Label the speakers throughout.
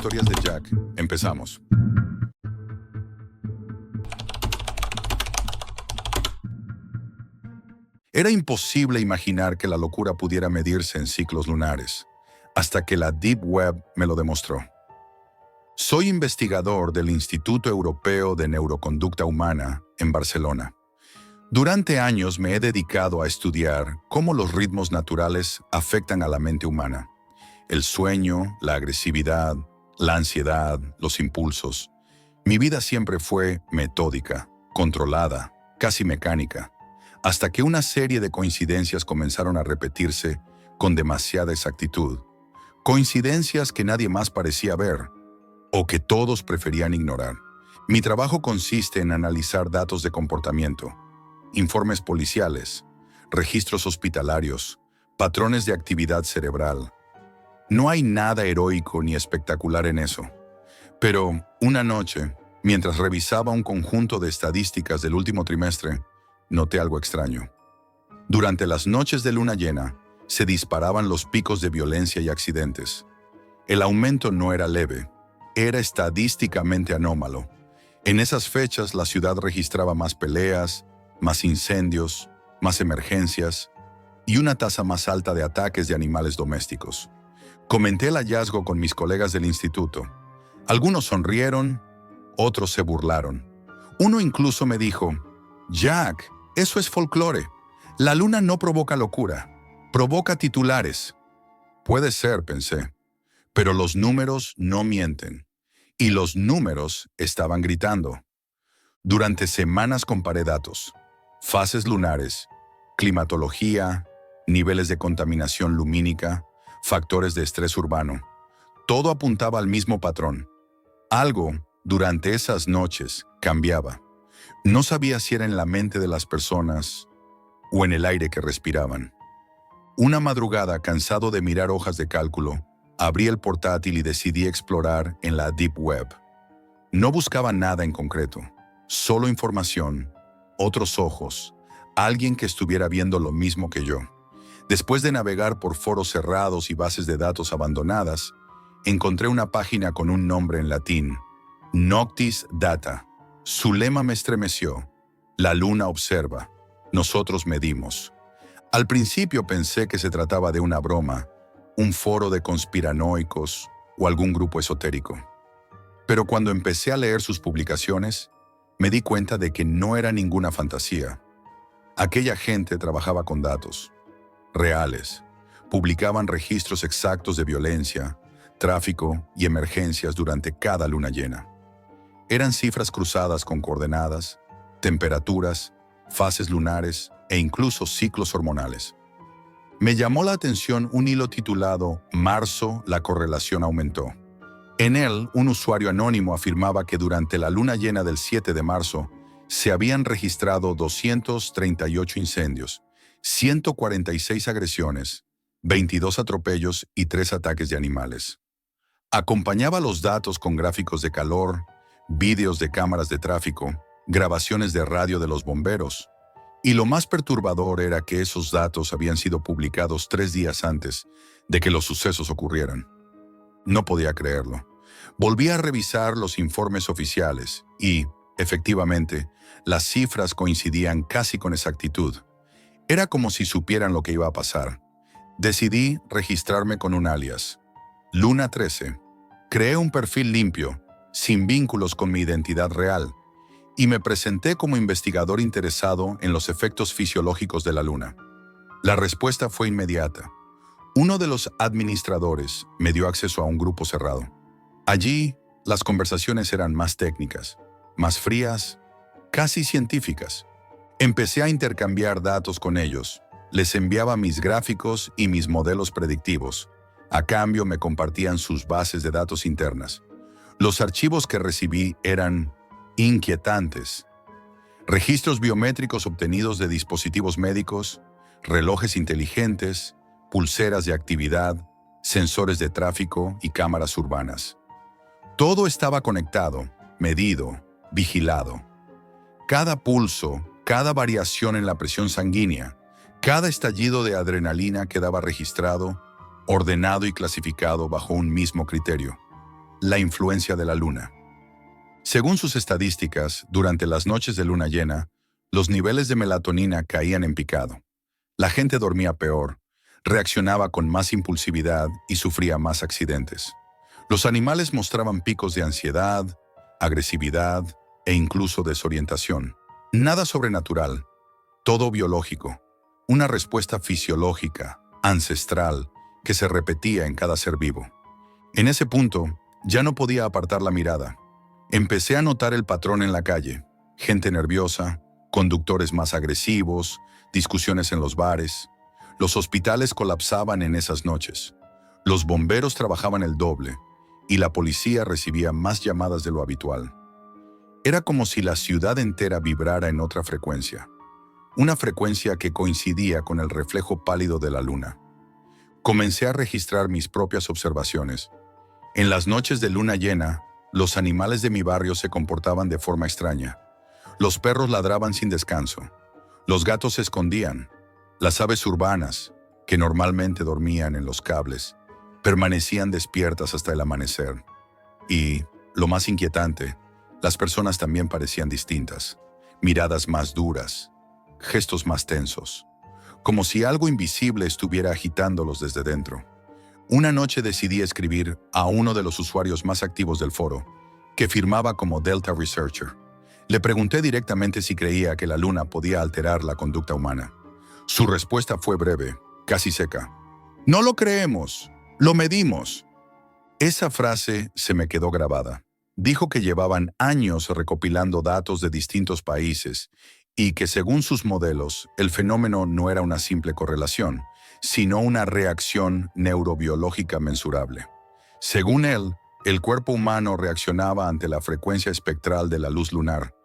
Speaker 1: Historias de Jack. Empezamos. Era imposible imaginar que la locura pudiera medirse en ciclos lunares, hasta que la Deep Web me lo demostró. Soy investigador del Instituto Europeo de Neuroconducta Humana en Barcelona. Durante años me he dedicado a estudiar cómo los ritmos naturales afectan a la mente humana. El sueño, la agresividad, la ansiedad, los impulsos. Mi vida siempre fue metódica, controlada, casi mecánica, hasta que una serie de coincidencias comenzaron a repetirse con demasiada exactitud. Coincidencias que nadie más parecía ver, o que todos preferían ignorar. Mi trabajo consiste en analizar datos de comportamiento, informes policiales, registros hospitalarios, patrones de actividad cerebral. No hay nada heroico ni espectacular en eso. Pero una noche, mientras revisaba un conjunto de estadísticas del último trimestre, noté algo extraño. Durante las noches de luna llena, se disparaban los picos de violencia y accidentes. El aumento no era leve, era estadísticamente anómalo. En esas fechas, la ciudad registraba más peleas, más incendios, más emergencias y una tasa más alta de ataques de animales domésticos. Comenté el hallazgo con mis colegas del instituto. Algunos sonrieron, otros se burlaron. Uno incluso me dijo: «Jack, eso es folclore. La luna no provoca locura, provoca titulares». Puede ser, pensé, pero los números no mienten. Y los números estaban gritando. Durante semanas comparé datos, fases lunares, climatología, niveles de contaminación lumínica, factores de estrés urbano. Todo apuntaba al mismo patrón. Algo, durante esas noches, cambiaba. No sabía si era en la mente de las personas o en el aire que respiraban. Una madrugada, cansado de mirar hojas de cálculo, abrí el portátil y decidí explorar en la Deep Web. No buscaba nada en concreto, solo información, otros ojos, alguien que estuviera viendo lo mismo que yo. Después de navegar por foros cerrados y bases de datos abandonadas, encontré una página con un nombre en latín: Noctis Data. Su lema me estremeció: la luna observa, nosotros medimos. Al principio pensé que se trataba de una broma, un foro de conspiranoicos o algún grupo esotérico. Pero cuando empecé a leer sus publicaciones, me di cuenta de que no era ninguna fantasía. Aquella gente trabajaba con datos reales, publicaban registros exactos de violencia, tráfico y emergencias durante cada luna llena. Eran cifras cruzadas con coordenadas, temperaturas, fases lunares e incluso ciclos hormonales. Me llamó la atención un hilo titulado «Marzo, la correlación aumentó». En él, un usuario anónimo afirmaba que durante la luna llena del 7 de marzo se habían registrado 238 incendios, 146 agresiones, 22 atropellos y 3 ataques de animales. Acompañaba los datos con gráficos de calor, vídeos de cámaras de tráfico, grabaciones de radio de los bomberos. Y lo más perturbador era que esos datos habían sido publicados 3 días antes de que los sucesos ocurrieran. No podía creerlo. Volví a revisar los informes oficiales y, efectivamente, las cifras coincidían casi con exactitud. Era como si supieran lo que iba a pasar. Decidí registrarme con un alias, Luna 13. Creé un perfil limpio, sin vínculos con mi identidad real, y me presenté como investigador interesado en los efectos fisiológicos de la luna. La respuesta fue inmediata. Uno de los administradores me dio acceso a un grupo cerrado. Allí, las conversaciones eran más técnicas, más frías, casi científicas. Empecé a intercambiar datos con ellos. Les enviaba mis gráficos y mis modelos predictivos. A cambio, me compartían sus bases de datos internas. Los archivos que recibí eran inquietantes. Registros biométricos obtenidos de dispositivos médicos, relojes inteligentes, pulseras de actividad, sensores de tráfico y cámaras urbanas. Todo estaba conectado, medido, vigilado. Cada pulso, cada variación en la presión sanguínea, cada estallido de adrenalina quedaba registrado, ordenado y clasificado bajo un mismo criterio: la influencia de la luna. Según sus estadísticas, durante las noches de luna llena, los niveles de melatonina caían en picado. La gente dormía peor, reaccionaba con más impulsividad y sufría más accidentes. Los animales mostraban picos de ansiedad, agresividad e incluso desorientación. Nada sobrenatural, todo biológico, una respuesta fisiológica, ancestral, que se repetía en cada ser vivo. En ese punto, ya no podía apartar la mirada. Empecé a notar el patrón en la calle: gente nerviosa, conductores más agresivos, discusiones en los bares. Los hospitales colapsaban en esas noches. Los bomberos trabajaban el doble y la policía recibía más llamadas de lo habitual. Era como si la ciudad entera vibrara en otra frecuencia, una frecuencia que coincidía con el reflejo pálido de la luna. Comencé a registrar mis propias observaciones. En las noches de luna llena, los animales de mi barrio se comportaban de forma extraña. Los perros ladraban sin descanso. Los gatos se escondían. Las aves urbanas, que normalmente dormían en los cables, permanecían despiertas hasta el amanecer. Y, lo más inquietante, las personas también parecían distintas. Miradas más duras, gestos más tensos, como si algo invisible estuviera agitándolos desde dentro. Una noche decidí escribir a uno de los usuarios más activos del foro, que firmaba como Delta Researcher. Le pregunté directamente si creía que la luna podía alterar la conducta humana. Su respuesta fue breve, casi seca. «No lo creemos, lo medimos». Esa frase se me quedó grabada. Dijo que llevaban años recopilando datos de distintos países y que según sus modelos, el fenómeno no era una simple correlación, sino una reacción neurobiológica mensurable. Según él, el cuerpo humano reaccionaba ante la frecuencia espectral de la luz lunar,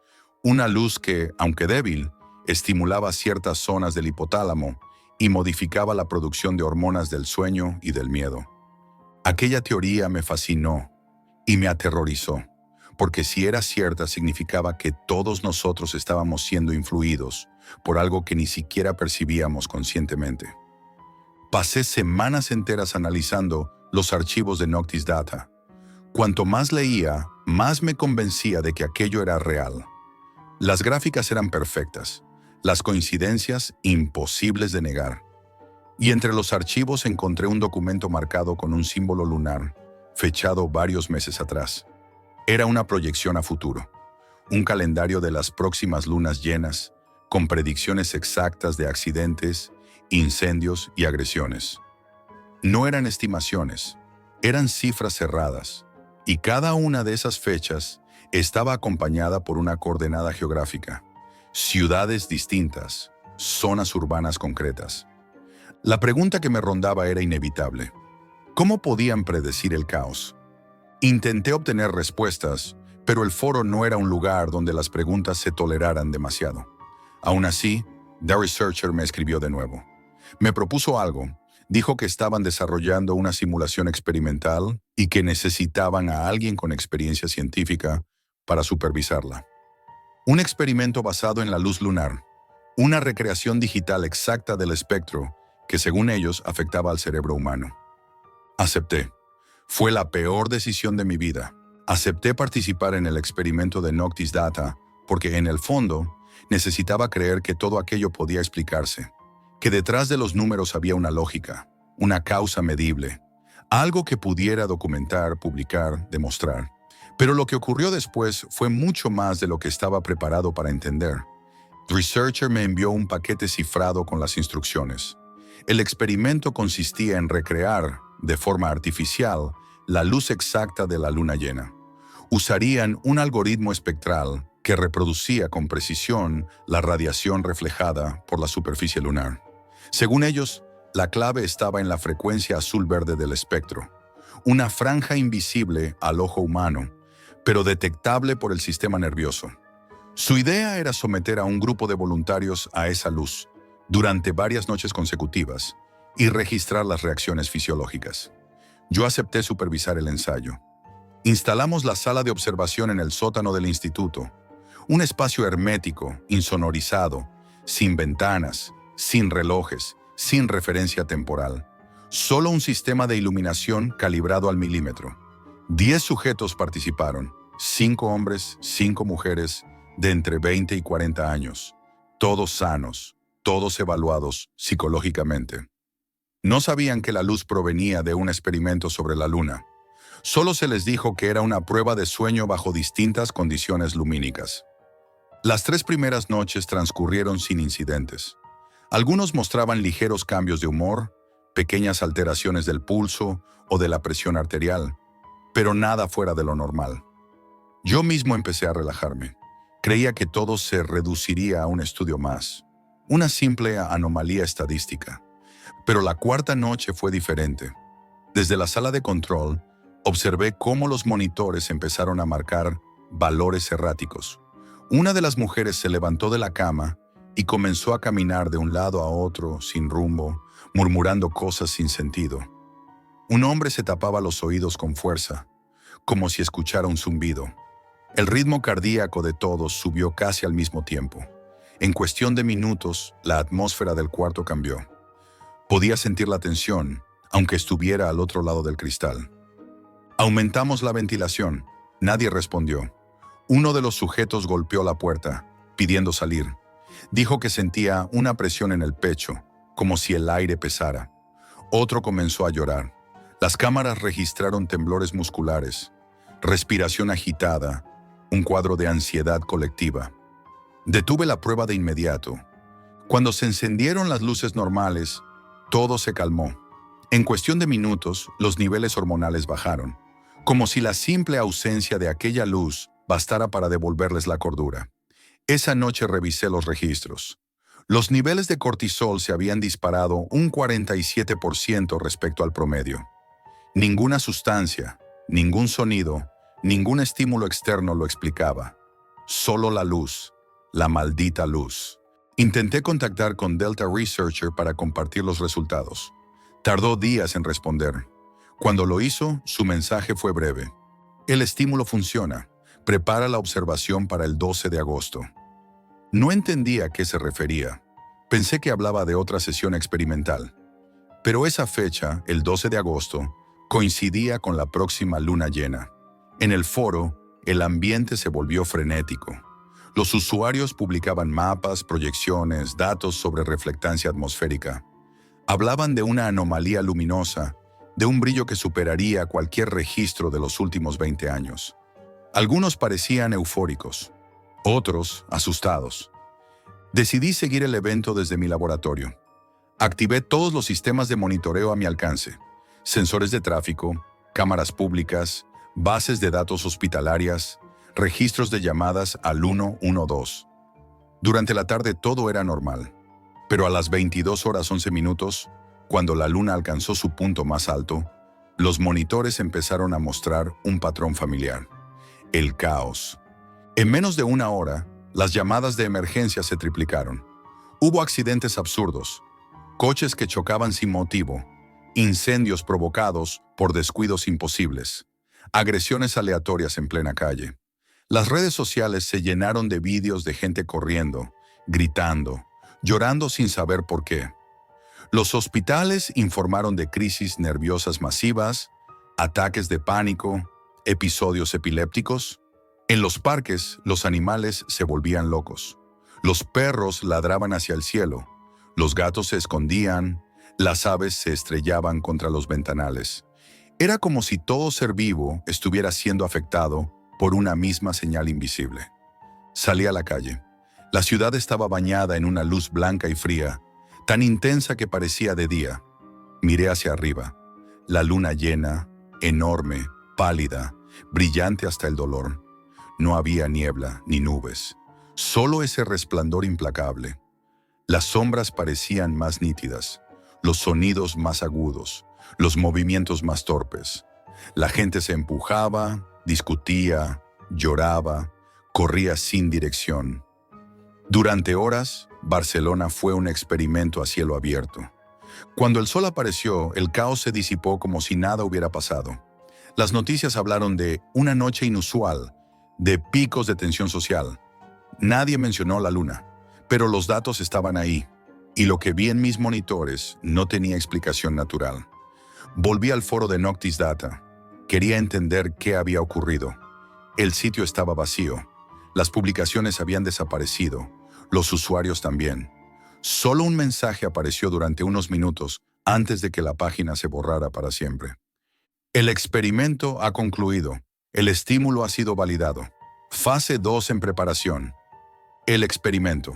Speaker 1: una luz que, aunque débil, estimulaba ciertas zonas del hipotálamo y modificaba la producción de hormonas del sueño y del miedo. Aquella teoría me fascinó y me aterrorizó, porque si era cierta significaba que todos nosotros estábamos siendo influidos por algo que ni siquiera percibíamos conscientemente. Pasé semanas enteras analizando los archivos de Noctis Data. Cuanto más leía, más me convencía de que aquello era real. Las gráficas eran perfectas, las coincidencias imposibles de negar. Y entre los archivos encontré un documento marcado con un símbolo lunar, fechado varios meses atrás. Era una proyección a futuro, un calendario de las próximas lunas llenas, con predicciones exactas de accidentes, incendios y agresiones. No eran estimaciones, eran cifras cerradas, y cada una de esas fechas estaba acompañada por una coordenada geográfica, ciudades distintas, zonas urbanas concretas. La pregunta que me rondaba era inevitable. ¿Cómo podían predecir el caos? Intenté obtener respuestas, pero el foro no era un lugar donde las preguntas se toleraran demasiado. Aún así, The Researcher me escribió de nuevo. Me propuso algo. Dijo que estaban desarrollando una simulación experimental y que necesitaban a alguien con experiencia científica para supervisarla. Un experimento basado en la luz lunar, una recreación digital exacta del espectro que, según ellos, afectaba al cerebro humano. Acepté. Fue la peor decisión de mi vida. Acepté participar en el experimento de Noctis Data porque, en el fondo, necesitaba creer que todo aquello podía explicarse, que detrás de los números había una lógica, una causa medible, algo que pudiera documentar, publicar, demostrar. Pero lo que ocurrió después fue mucho más de lo que estaba preparado para entender. Researcher me envió un paquete cifrado con las instrucciones. El experimento consistía en recrear, de forma artificial, la luz exacta de la luna llena. Usarían un algoritmo espectral que reproducía con precisión la radiación reflejada por la superficie lunar. Según ellos, la clave estaba en la frecuencia azul-verde del espectro, una franja invisible al ojo humano, pero detectable por el sistema nervioso. Su idea era someter a un grupo de voluntarios a esa luz durante varias noches consecutivas y registrar las reacciones fisiológicas. Yo acepté supervisar el ensayo. Instalamos la sala de observación en el sótano del instituto, un espacio hermético, insonorizado, sin ventanas, sin relojes, sin referencia temporal. Solo un sistema de iluminación calibrado al milímetro. 10 sujetos participaron, 5 hombres, 5 mujeres, de entre 20 y 40 años, todos sanos, todos evaluados psicológicamente. No sabían que la luz provenía de un experimento sobre la luna. Solo se les dijo que era una prueba de sueño bajo distintas condiciones lumínicas. Las 3 primeras noches transcurrieron sin incidentes. Algunos mostraban ligeros cambios de humor, pequeñas alteraciones del pulso o de la presión arterial, pero nada fuera de lo normal. Yo mismo empecé a relajarme. Creía que todo se reduciría a un estudio más, una simple anomalía estadística. Pero la cuarta noche fue diferente. Desde la sala de control, observé cómo los monitores empezaron a marcar valores erráticos. Una de las mujeres se levantó de la cama y comenzó a caminar de un lado a otro, sin rumbo, murmurando cosas sin sentido. Un hombre se tapaba los oídos con fuerza, como si escuchara un zumbido. El ritmo cardíaco de todos subió casi al mismo tiempo. En cuestión de minutos, la atmósfera del cuarto cambió. Podía sentir la tensión, aunque estuviera al otro lado del cristal. Aumentamos la ventilación. Nadie respondió. Uno de los sujetos golpeó la puerta, pidiendo salir. Dijo que sentía una presión en el pecho, como si el aire pesara. Otro comenzó a llorar. Las cámaras registraron temblores musculares, respiración agitada, un cuadro de ansiedad colectiva. Detuve la prueba de inmediato. Cuando se encendieron las luces normales, todo se calmó. En cuestión de minutos, los niveles hormonales bajaron, como si la simple ausencia de aquella luz bastara para devolverles la cordura. Esa noche revisé los registros. Los niveles de cortisol se habían disparado un 47% respecto al promedio. Ninguna sustancia, ningún sonido, ningún estímulo externo lo explicaba. Solo la luz, la maldita luz. Intenté contactar con Delta Researcher para compartir los resultados. Tardó días en responder. Cuando lo hizo, su mensaje fue breve. El estímulo funciona. Prepara la observación para el 12 de agosto. No entendía a qué se refería. Pensé que hablaba de otra sesión experimental. Pero esa fecha, el 12 de agosto, coincidía con la próxima luna llena. En el foro, el ambiente se volvió frenético. Los usuarios publicaban mapas, proyecciones, datos sobre reflectancia atmosférica. Hablaban de una anomalía luminosa, de un brillo que superaría cualquier registro de los últimos 20 años. Algunos parecían eufóricos, otros asustados. Decidí seguir el evento desde mi laboratorio. Activé todos los sistemas de monitoreo a mi alcance: sensores de tráfico, cámaras públicas, bases de datos hospitalarias, registros de llamadas al 112. Durante la tarde todo era normal, pero a las 22:11, cuando la luna alcanzó su punto más alto, los monitores empezaron a mostrar un patrón familiar: el caos. En menos de una hora, las llamadas de emergencia se triplicaron. Hubo accidentes absurdos, coches que chocaban sin motivo, incendios provocados por descuidos imposibles, agresiones aleatorias en plena calle. Las redes sociales se llenaron de vídeos de gente corriendo, gritando, llorando sin saber por qué. Los hospitales informaron de crisis nerviosas masivas, ataques de pánico, episodios epilépticos. En los parques, los animales se volvían locos. Los perros ladraban hacia el cielo, los gatos se escondían, las aves se estrellaban contra los ventanales. Era como si todo ser vivo estuviera siendo afectado por una misma señal invisible. Salí a la calle. La ciudad estaba bañada en una luz blanca y fría, tan intensa que parecía de día. Miré hacia arriba. La luna llena, enorme, pálida, brillante hasta el dolor. No había niebla ni nubes, solo ese resplandor implacable. Las sombras parecían más nítidas, los sonidos más agudos, los movimientos más torpes. La gente se empujaba, discutía, lloraba, corría sin dirección. Durante horas, Barcelona fue un experimento a cielo abierto. Cuando el sol apareció, el caos se disipó como si nada hubiera pasado. Las noticias hablaron de una noche inusual, de picos de tensión social. Nadie mencionó la luna, pero los datos estaban ahí, y lo que vi en mis monitores no tenía explicación natural. Volví al foro de Noctis Data. Quería entender qué había ocurrido. El sitio estaba vacío. Las publicaciones habían desaparecido. Los usuarios también. Solo un mensaje apareció durante unos minutos antes de que la página se borrara para siempre. El experimento ha concluido. El estímulo ha sido validado. Fase 2 en preparación. El experimento.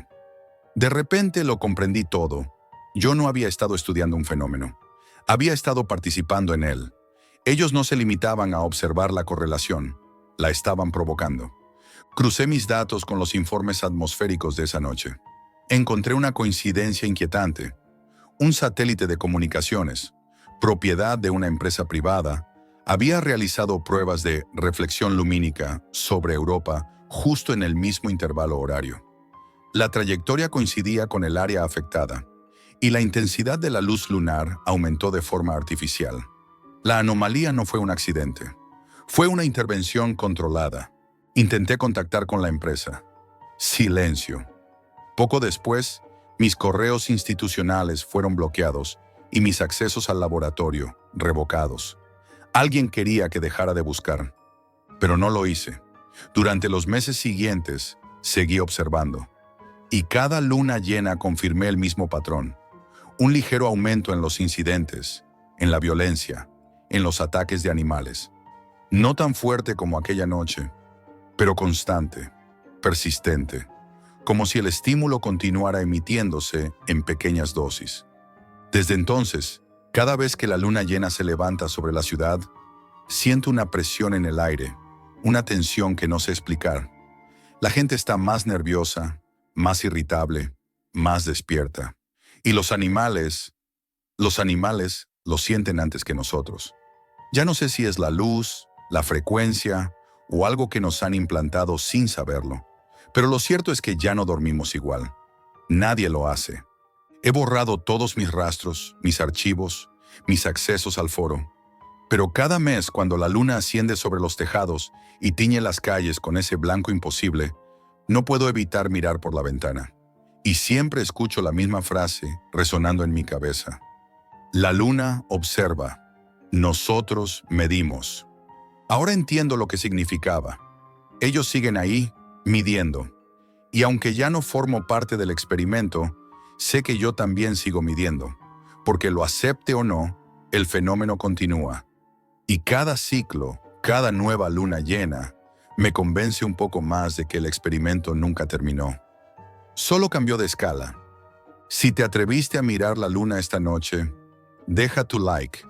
Speaker 1: De repente lo comprendí todo. Yo no había estado estudiando un fenómeno. Había estado participando en él. Ellos no se limitaban a observar la correlación. La estaban provocando. Crucé mis datos con los informes atmosféricos de esa noche. Encontré una coincidencia inquietante. Un satélite de comunicaciones, propiedad de una empresa privada, había realizado pruebas de reflexión lumínica sobre Europa justo en el mismo intervalo horario. La trayectoria coincidía con el área afectada, y la intensidad de la luz lunar aumentó de forma artificial. La anomalía no fue un accidente. Fue una intervención controlada. Intenté contactar con la empresa. Silencio. Poco después, mis correos institucionales fueron bloqueados y mis accesos al laboratorio revocados. Alguien quería que dejara de buscar, pero no lo hice. Durante los meses siguientes, seguí observando. Y cada luna llena confirmé el mismo patrón. Un ligero aumento en los incidentes, en la violencia, en los ataques de animales. No tan fuerte como aquella noche, pero constante, persistente, como si el estímulo continuara emitiéndose en pequeñas dosis. Desde entonces, cada vez que la luna llena se levanta sobre la ciudad, siento una presión en el aire, una tensión que no sé explicar. La gente está más nerviosa, más irritable, más despierta. Y los animales lo sienten antes que nosotros. Ya no sé si es la luz, la frecuencia o algo que nos han implantado sin saberlo. Pero lo cierto es que ya no dormimos igual. Nadie lo hace. He borrado todos mis rastros, mis archivos, mis accesos al foro. Pero cada mes, cuando la luna asciende sobre los tejados y tiñe las calles con ese blanco imposible, no puedo evitar mirar por la ventana. Y siempre escucho la misma frase resonando en mi cabeza. La luna observa. Nosotros medimos. Ahora entiendo lo que significaba. Ellos siguen ahí, midiendo. Y aunque ya no formo parte del experimento, sé que yo también sigo midiendo. Porque lo acepte o no, el fenómeno continúa. Y cada ciclo, cada nueva luna llena, me convence un poco más de que el experimento nunca terminó. Solo cambió de escala. Si te atreviste a mirar la luna esta noche, deja tu like,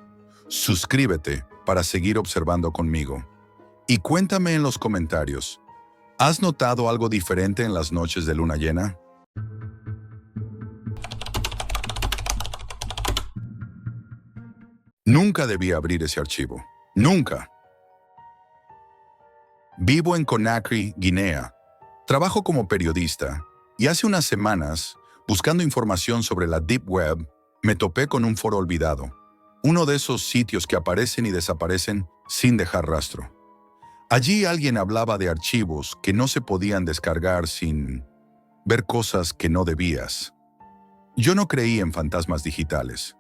Speaker 1: suscríbete para seguir observando conmigo. Y cuéntame en los comentarios, ¿has notado algo diferente en las noches de luna llena? Nunca debí abrir ese archivo. Nunca. Vivo en Conakry, Guinea. Trabajo como periodista y hace unas semanas, buscando información sobre la Deep Web, me topé con un foro olvidado. Uno de esos sitios que aparecen y desaparecen sin dejar rastro. Allí alguien hablaba de archivos que no se podían descargar sin ver cosas que no debías. Yo no creí en fantasmas digitales.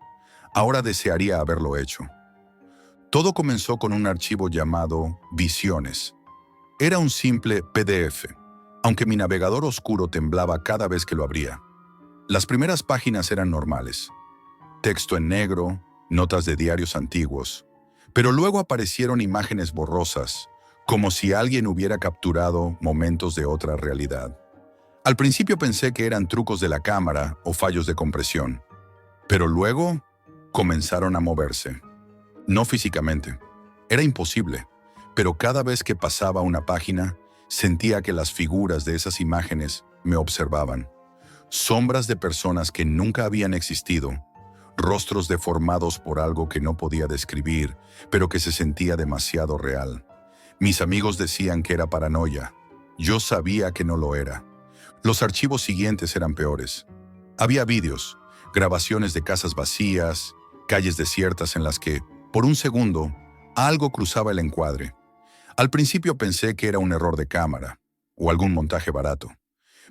Speaker 1: Ahora desearía haberlo hecho. Todo comenzó con un archivo llamado Visiones. Era un simple PDF, aunque mi navegador oscuro temblaba cada vez que lo abría. Las primeras páginas eran normales. Texto en negro, notas de diarios antiguos. Pero luego aparecieron imágenes borrosas, como si alguien hubiera capturado momentos de otra realidad. Al principio pensé que eran trucos de la cámara o fallos de compresión, pero luego comenzaron a moverse. No físicamente. Era imposible, pero cada vez que pasaba una página, sentía que las figuras de esas imágenes me observaban. Sombras de personas que nunca habían existido, rostros deformados por algo que no podía describir, pero que se sentía demasiado real. Mis amigos decían que era paranoia. Yo sabía que no lo era. Los archivos siguientes eran peores. Había vídeos, grabaciones de casas vacías, calles desiertas en las que, por un segundo, algo cruzaba el encuadre. Al principio pensé que era un error de cámara o algún montaje barato,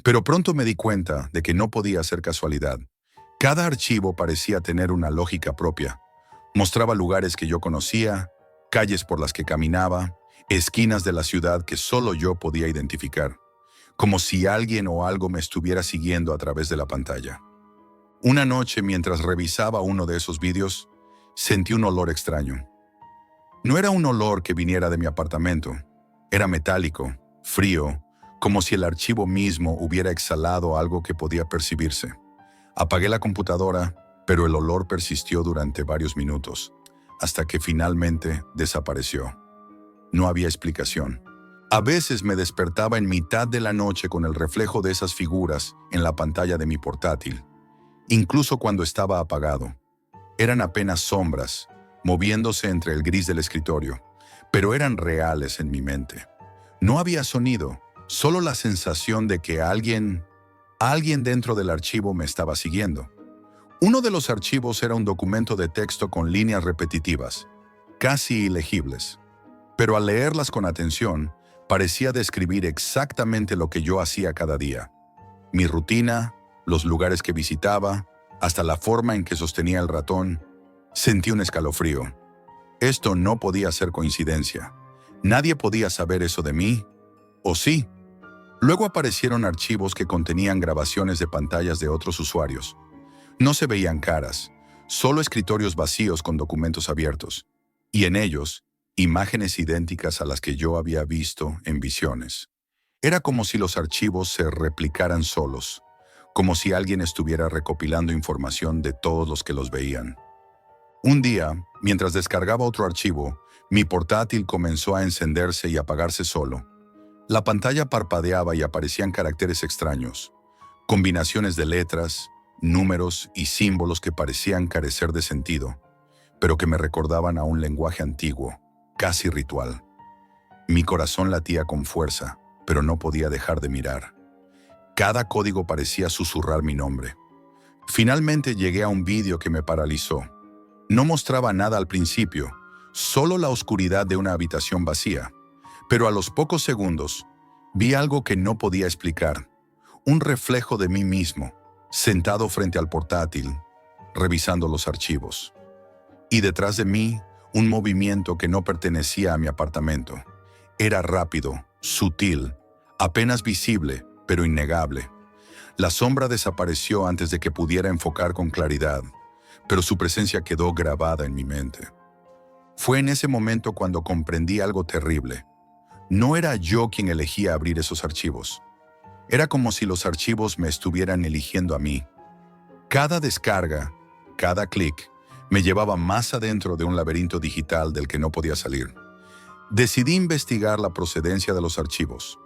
Speaker 1: pero pronto me di cuenta de que no podía ser casualidad. Cada archivo parecía tener una lógica propia. Mostraba lugares que yo conocía, calles por las que caminaba, esquinas de la ciudad que solo yo podía identificar, como si alguien o algo me estuviera siguiendo a través de la pantalla. Una noche, mientras revisaba uno de esos vídeos, sentí un olor extraño. No era un olor que viniera de mi apartamento. Era metálico, frío, como si el archivo mismo hubiera exhalado algo que podía percibirse. Apagué la computadora, pero el olor persistió durante varios minutos, hasta que finalmente desapareció. No había explicación. A veces me despertaba en mitad de la noche con el reflejo de esas figuras en la pantalla de mi portátil, incluso cuando estaba apagado. Eran apenas sombras, moviéndose entre el gris del escritorio, pero eran reales en mi mente. No había sonido, solo la sensación de que alguien dentro del archivo me estaba siguiendo. Uno de los archivos era un documento de texto con líneas repetitivas, casi ilegibles, pero al leerlas con atención, parecía describir exactamente lo que yo hacía cada día. Mi rutina, los lugares que visitaba, hasta la forma en que sostenía el ratón. Sentí un escalofrío. Esto no podía ser coincidencia. Nadie podía saber eso de mí, ¿o sí? Luego aparecieron archivos que contenían grabaciones de pantallas de otros usuarios. No se veían caras, solo escritorios vacíos con documentos abiertos, y en ellos, imágenes idénticas a las que yo había visto en visiones. Era como si los archivos se replicaran solos, como si alguien estuviera recopilando información de todos los que los veían. Un día, mientras descargaba otro archivo, mi portátil comenzó a encenderse y apagarse solo. La pantalla parpadeaba y aparecían caracteres extraños, combinaciones de letras, números y símbolos que parecían carecer de sentido, pero que me recordaban a un lenguaje antiguo, casi ritual. Mi corazón latía con fuerza, pero no podía dejar de mirar. Cada código parecía susurrar mi nombre. Finalmente llegué a un vídeo que me paralizó. No mostraba nada al principio, solo la oscuridad de una habitación vacía. Pero a los pocos segundos, vi algo que no podía explicar. Un reflejo de mí mismo, sentado frente al portátil, revisando los archivos. Y detrás de mí, un movimiento que no pertenecía a mi apartamento. Era rápido, sutil, apenas visible, pero innegable. La sombra desapareció antes de que pudiera enfocar con claridad, pero su presencia quedó grabada en mi mente. Fue en ese momento cuando comprendí algo terrible. No era yo quien elegía abrir esos archivos. Era como si los archivos me estuvieran eligiendo a mí. Cada descarga, cada clic, me llevaba más adentro de un laberinto digital del que no podía salir. Decidí investigar la procedencia de los archivos.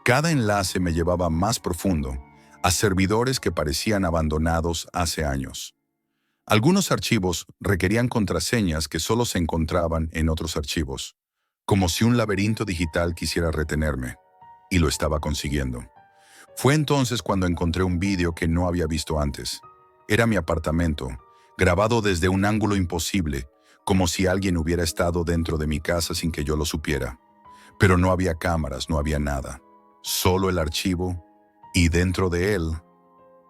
Speaker 1: Cada enlace me llevaba más profundo, a servidores que parecían abandonados hace años. Algunos archivos requerían contraseñas que solo se encontraban en otros archivos, como si un laberinto digital quisiera retenerme, y lo estaba consiguiendo. Fue entonces cuando encontré un vídeo que no había visto antes. Era mi apartamento, grabado desde un ángulo imposible, como si alguien hubiera estado dentro de mi casa sin que yo lo supiera. Pero no había cámaras, no había nada. Solo el archivo, y dentro de él,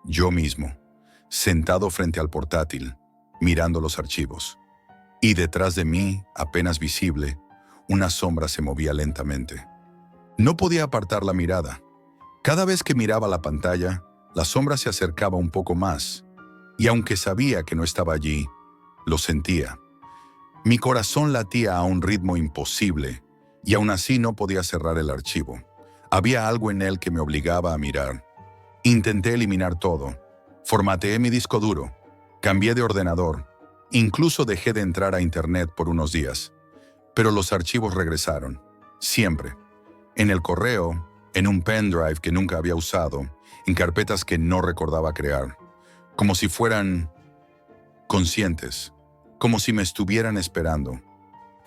Speaker 1: yo mismo, sentado frente al portátil, mirando los archivos. Y detrás de mí, apenas visible, una sombra se movía lentamente. No podía apartar la mirada. Cada vez que miraba la pantalla, la sombra se acercaba un poco más, y aunque sabía que no estaba allí, lo sentía. Mi corazón latía a un ritmo imposible, y aún así no podía cerrar el archivo. Había algo en él que me obligaba a mirar. Intenté eliminar todo. Formateé mi disco duro, cambié de ordenador, incluso dejé de entrar a internet por unos días. Pero los archivos regresaron, siempre. En el correo, en un pendrive que nunca había usado, en carpetas que no recordaba crear, como si fueran conscientes, como si me estuvieran esperando.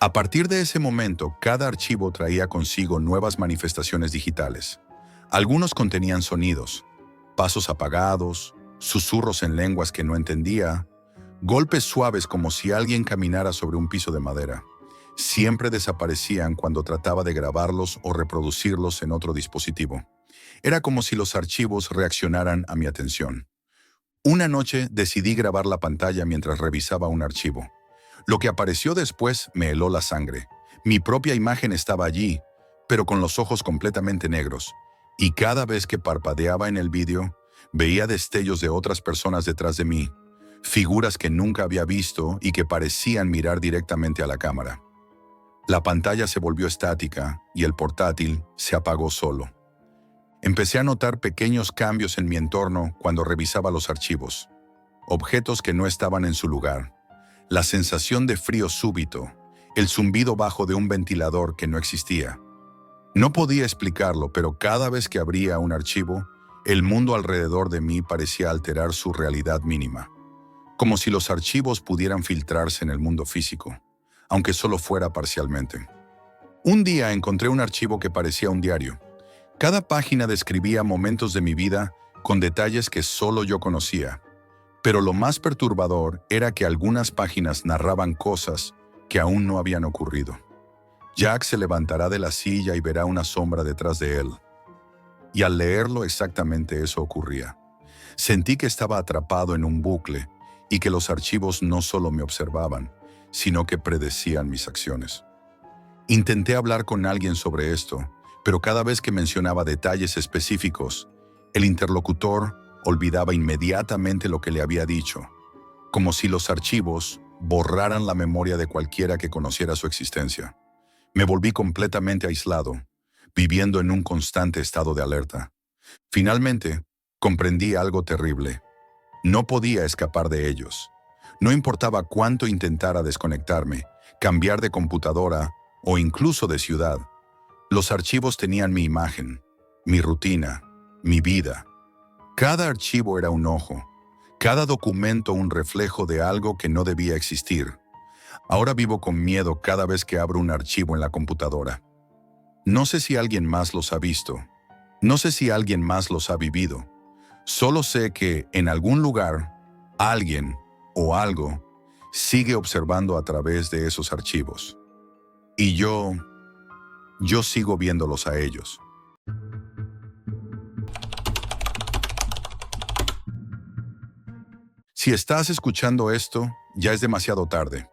Speaker 1: A partir de ese momento, cada archivo traía consigo nuevas manifestaciones digitales. Algunos contenían sonidos, pasos apagados, susurros en lenguas que no entendía, golpes suaves como si alguien caminara sobre un piso de madera. Siempre desaparecían cuando trataba de grabarlos o reproducirlos en otro dispositivo. Era como si los archivos reaccionaran a mi atención. Una noche decidí grabar la pantalla mientras revisaba un archivo. Lo que apareció después me heló la sangre. Mi propia imagen estaba allí, pero con los ojos completamente negros, y cada vez que parpadeaba en el vídeo, veía destellos de otras personas detrás de mí, figuras que nunca había visto y que parecían mirar directamente a la cámara. La pantalla se volvió estática y el portátil se apagó solo. Empecé a notar pequeños cambios en mi entorno cuando revisaba los archivos. Objetos que no estaban en su lugar, la sensación de frío súbito, el zumbido bajo de un ventilador que no existía. No podía explicarlo, pero cada vez que abría un archivo, el mundo alrededor de mí parecía alterar su realidad mínima, como si los archivos pudieran filtrarse en el mundo físico, aunque solo fuera parcialmente. Un día encontré un archivo que parecía un diario. Cada página describía momentos de mi vida con detalles que solo yo conocía. Pero lo más perturbador era que algunas páginas narraban cosas que aún no habían ocurrido. Jack se levantará de la silla y verá una sombra detrás de él. Y al leerlo exactamente eso ocurría. Sentí que estaba atrapado en un bucle y que los archivos no solo me observaban, sino que predecían mis acciones. Intenté hablar con alguien sobre esto, pero cada vez que mencionaba detalles específicos, el interlocutor olvidaba inmediatamente lo que le había dicho, como si los archivos borraran la memoria de cualquiera que conociera su existencia. Me volví completamente aislado, viviendo en un constante estado de alerta. Finalmente, comprendí algo terrible. No podía escapar de ellos. No importaba cuánto intentara desconectarme, cambiar de computadora o incluso de ciudad. Los archivos tenían mi imagen, mi rutina, mi vida. Cada archivo era un ojo, cada documento un reflejo de algo que no debía existir. Ahora vivo con miedo cada vez que abro un archivo en la computadora. No sé si alguien más los ha visto. No sé si alguien más los ha vivido. Solo sé que, en algún lugar, alguien o algo sigue observando a través de esos archivos. Y yo sigo viéndolos a ellos. Si estás escuchando esto, ya es demasiado tarde.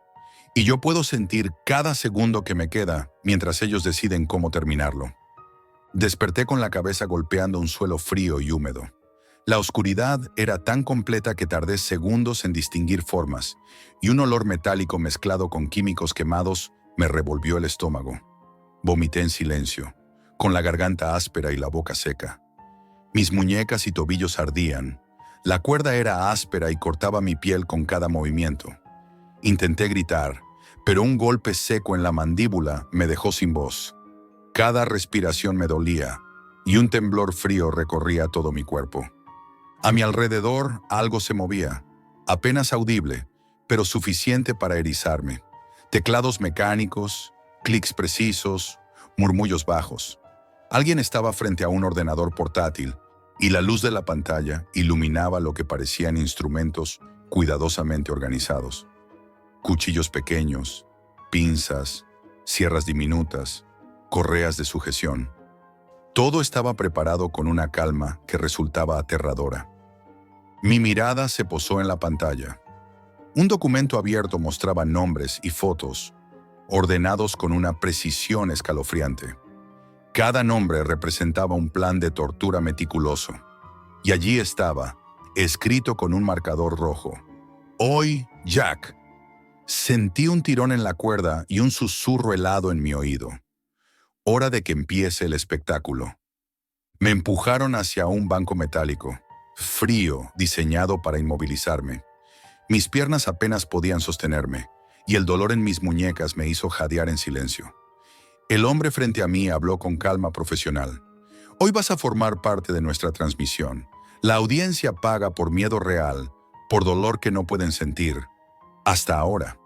Speaker 1: Y yo puedo sentir cada segundo que me queda mientras ellos deciden cómo terminarlo. Desperté con la cabeza golpeando un suelo frío y húmedo. La oscuridad era tan completa que tardé segundos en distinguir formas, y un olor metálico mezclado con químicos quemados me revolvió el estómago. Vomité en silencio, con la garganta áspera y la boca seca. Mis muñecas y tobillos ardían. La cuerda era áspera y cortaba mi piel con cada movimiento. Intenté gritar, pero un golpe seco en la mandíbula me dejó sin voz. Cada respiración me dolía, y un temblor frío recorría todo mi cuerpo. A mi alrededor algo se movía, apenas audible, pero suficiente para erizarme. Teclados mecánicos, clics precisos, murmullos bajos. Alguien estaba frente a un ordenador portátil, y la luz de la pantalla iluminaba lo que parecían instrumentos cuidadosamente organizados. Cuchillos pequeños, pinzas, sierras diminutas, correas de sujeción. Todo estaba preparado con una calma que resultaba aterradora. Mi mirada se posó en la pantalla. Un documento abierto mostraba nombres y fotos, ordenados con una precisión escalofriante. Cada nombre representaba un plan de tortura meticuloso. Y allí estaba, escrito con un marcador rojo: Hoy, Jack. Sentí un tirón en la cuerda y un susurro helado en mi oído. Hora de que empiece el espectáculo. Me empujaron hacia un banco metálico, frío, diseñado para inmovilizarme. Mis piernas apenas podían sostenerme, y el dolor en mis muñecas me hizo jadear en silencio. El hombre frente a mí habló con calma profesional. Hoy vas a formar parte de nuestra transmisión. La audiencia paga por miedo real, por dolor que no pueden sentir. Hasta ahora.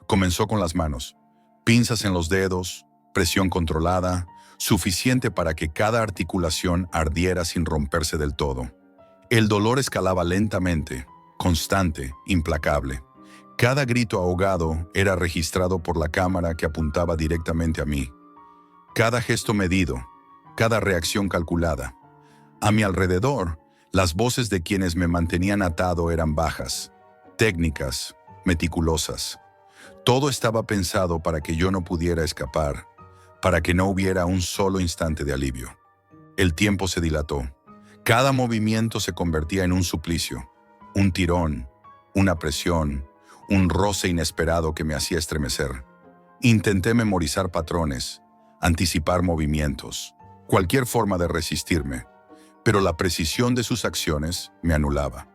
Speaker 1: Comenzó con las manos. Pinzas en los dedos, presión controlada, suficiente para que cada articulación ardiera sin romperse del todo. El dolor escalaba lentamente, constante, implacable. Cada grito ahogado era registrado por la cámara que apuntaba directamente a mí. Cada gesto medido, cada reacción calculada. A mi alrededor, las voces de quienes me mantenían atado eran bajas, técnicas, meticulosas. Todo estaba pensado para que yo no pudiera escapar, para que no hubiera un solo instante de alivio. El tiempo se dilató. Cada movimiento se convertía en un suplicio, un tirón, una presión, un roce inesperado que me hacía estremecer. Intenté memorizar patrones, anticipar movimientos, cualquier forma de resistirme, pero la precisión de sus acciones me anulaba.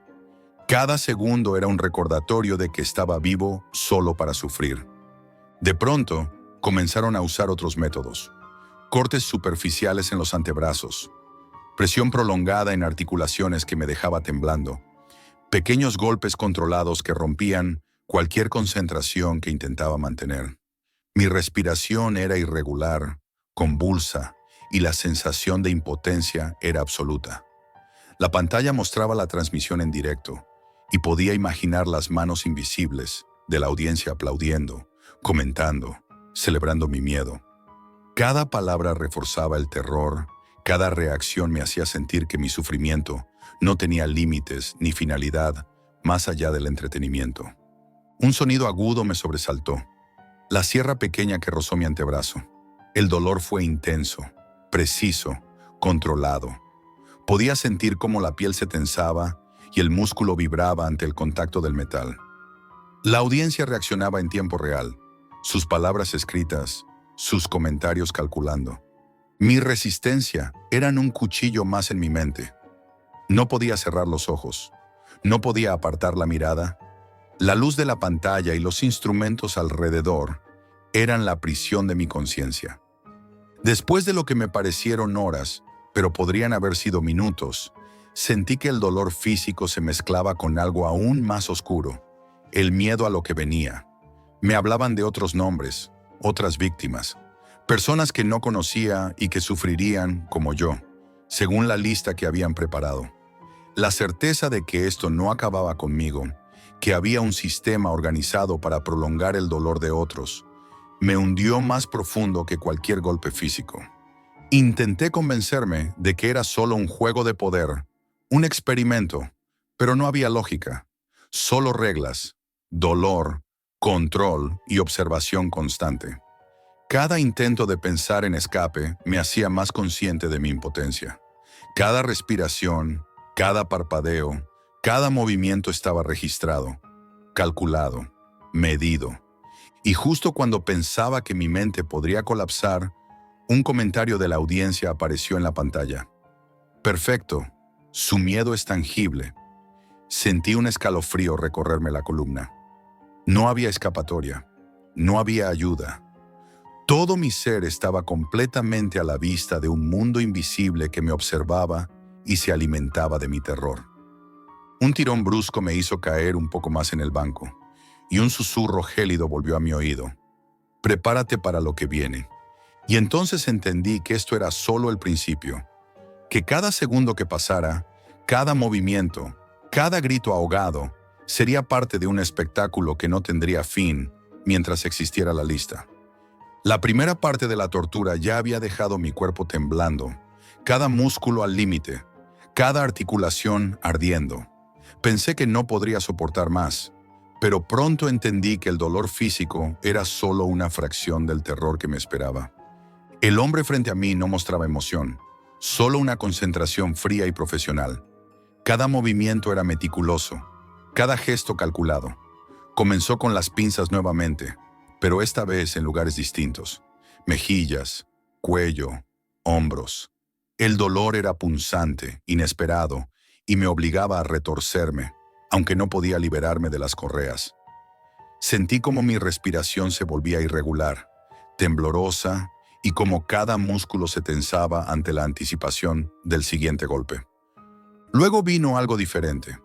Speaker 1: Cada segundo era un recordatorio de que estaba vivo solo para sufrir. De pronto, comenzaron a usar otros métodos. Cortes superficiales en los antebrazos, presión prolongada en articulaciones que me dejaba temblando, pequeños golpes controlados que rompían cualquier concentración que intentaba mantener. Mi respiración era irregular, convulsa, y la sensación de impotencia era absoluta. La pantalla mostraba la transmisión en directo, y podía imaginar las manos invisibles de la audiencia aplaudiendo, comentando, celebrando mi miedo. Cada palabra reforzaba el terror, cada reacción me hacía sentir que mi sufrimiento no tenía límites ni finalidad más allá del entretenimiento. Un sonido agudo me sobresaltó, la sierra pequeña que rozó mi antebrazo. El dolor fue intenso, preciso, controlado. Podía sentir cómo la piel se tensaba y el músculo vibraba ante el contacto del metal. La audiencia reaccionaba en tiempo real, sus palabras escritas, sus comentarios calculando. Mi resistencia eran un cuchillo más en mi mente. No podía cerrar los ojos, no podía apartar la mirada. La luz de la pantalla y los instrumentos alrededor eran la prisión de mi conciencia. Después de lo que me parecieron horas, pero podrían haber sido minutos, sentí que el dolor físico se mezclaba con algo aún más oscuro, el miedo a lo que venía. Me hablaban de otros nombres, otras víctimas, personas que no conocía y que sufrirían como yo, según la lista que habían preparado. La certeza de que esto no acababa conmigo, que había un sistema organizado para prolongar el dolor de otros, me hundió más profundo que cualquier golpe físico. Intenté convencerme de que era solo un juego de poder, un experimento, pero no había lógica, solo reglas, dolor, control y observación constante. Cada intento de pensar en escape me hacía más consciente de mi impotencia. Cada respiración, cada parpadeo, cada movimiento estaba registrado, calculado, medido. Y justo cuando pensaba que mi mente podría colapsar, un comentario de la audiencia apareció en la pantalla. Perfecto, su miedo es tangible. Sentí un escalofrío recorrerme la columna. No había escapatoria, no había ayuda. Todo mi ser estaba completamente a la vista de un mundo invisible que me observaba y se alimentaba de mi terror. Un tirón brusco me hizo caer un poco más en el banco, y un susurro gélido volvió a mi oído. Prepárate para lo que viene. Y entonces entendí que esto era solo el principio, que cada segundo que pasara, cada movimiento, cada grito ahogado, sería parte de un espectáculo que no tendría fin mientras existiera la lista. La primera parte de la tortura ya había dejado mi cuerpo temblando, cada músculo al límite, cada articulación ardiendo. Pensé que no podría soportar más, pero pronto entendí que el dolor físico era solo una fracción del terror que me esperaba. El hombre frente a mí no mostraba emoción, solo una concentración fría y profesional. Cada movimiento era meticuloso, cada gesto calculado. Comenzó con las pinzas nuevamente, pero esta vez en lugares distintos. Mejillas, cuello, hombros. El dolor era punzante, inesperado, y me obligaba a retorcerme, aunque no podía liberarme de las correas. Sentí como mi respiración se volvía irregular, temblorosa, y como cada músculo se tensaba ante la anticipación del siguiente golpe. Luego vino algo diferente.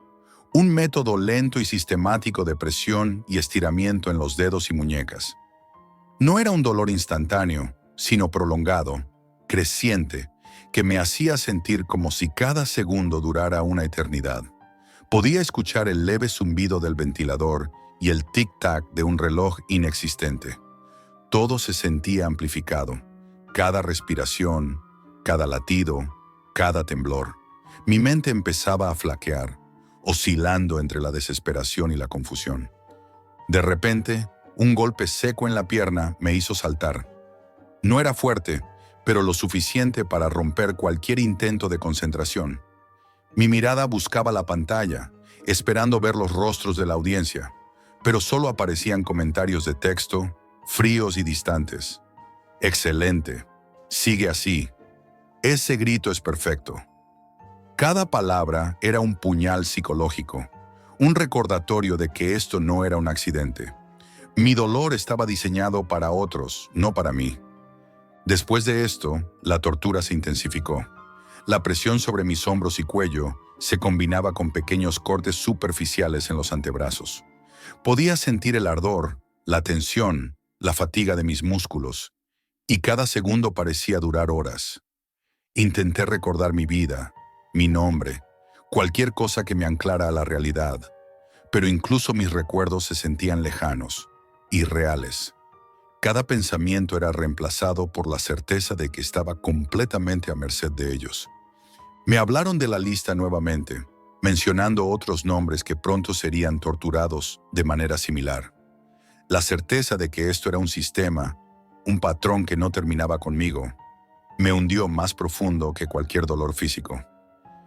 Speaker 1: Un método lento y sistemático de presión y estiramiento en los dedos y muñecas. No era un dolor instantáneo, sino prolongado, creciente, que me hacía sentir como si cada segundo durara una eternidad. Podía escuchar el leve zumbido del ventilador y el tic-tac de un reloj inexistente. Todo se sentía amplificado, cada respiración, cada latido, cada temblor. Mi mente empezaba a flaquear, oscilando entre la desesperación y la confusión. De repente, Un golpe seco en la pierna me hizo saltar. No era fuerte, pero lo suficiente para romper cualquier intento de concentración. Mi mirada buscaba la pantalla, esperando ver los rostros de la audiencia, pero solo aparecían comentarios de texto, fríos y distantes. Excelente. Sigue así. Ese grito es perfecto. Cada palabra era un puñal psicológico, un recordatorio de que esto no era un accidente. Mi dolor estaba diseñado para otros, no para mí. Después de esto, la tortura se intensificó. La presión sobre mis hombros y cuello se combinaba con pequeños cortes superficiales en los antebrazos. Podía sentir el ardor, la tensión, la fatiga de mis músculos, y cada segundo parecía durar horas. Intenté recordar mi vida, mi nombre, cualquier cosa que me anclara a la realidad, pero incluso mis recuerdos se sentían lejanos, irreales. Cada pensamiento era reemplazado por la certeza de que estaba completamente a merced de ellos. Me hablaron de la lista nuevamente, mencionando otros nombres que pronto serían torturados de manera similar. La certeza de que esto era un sistema, un patrón que no terminaba conmigo, me hundió más profundo que cualquier dolor físico.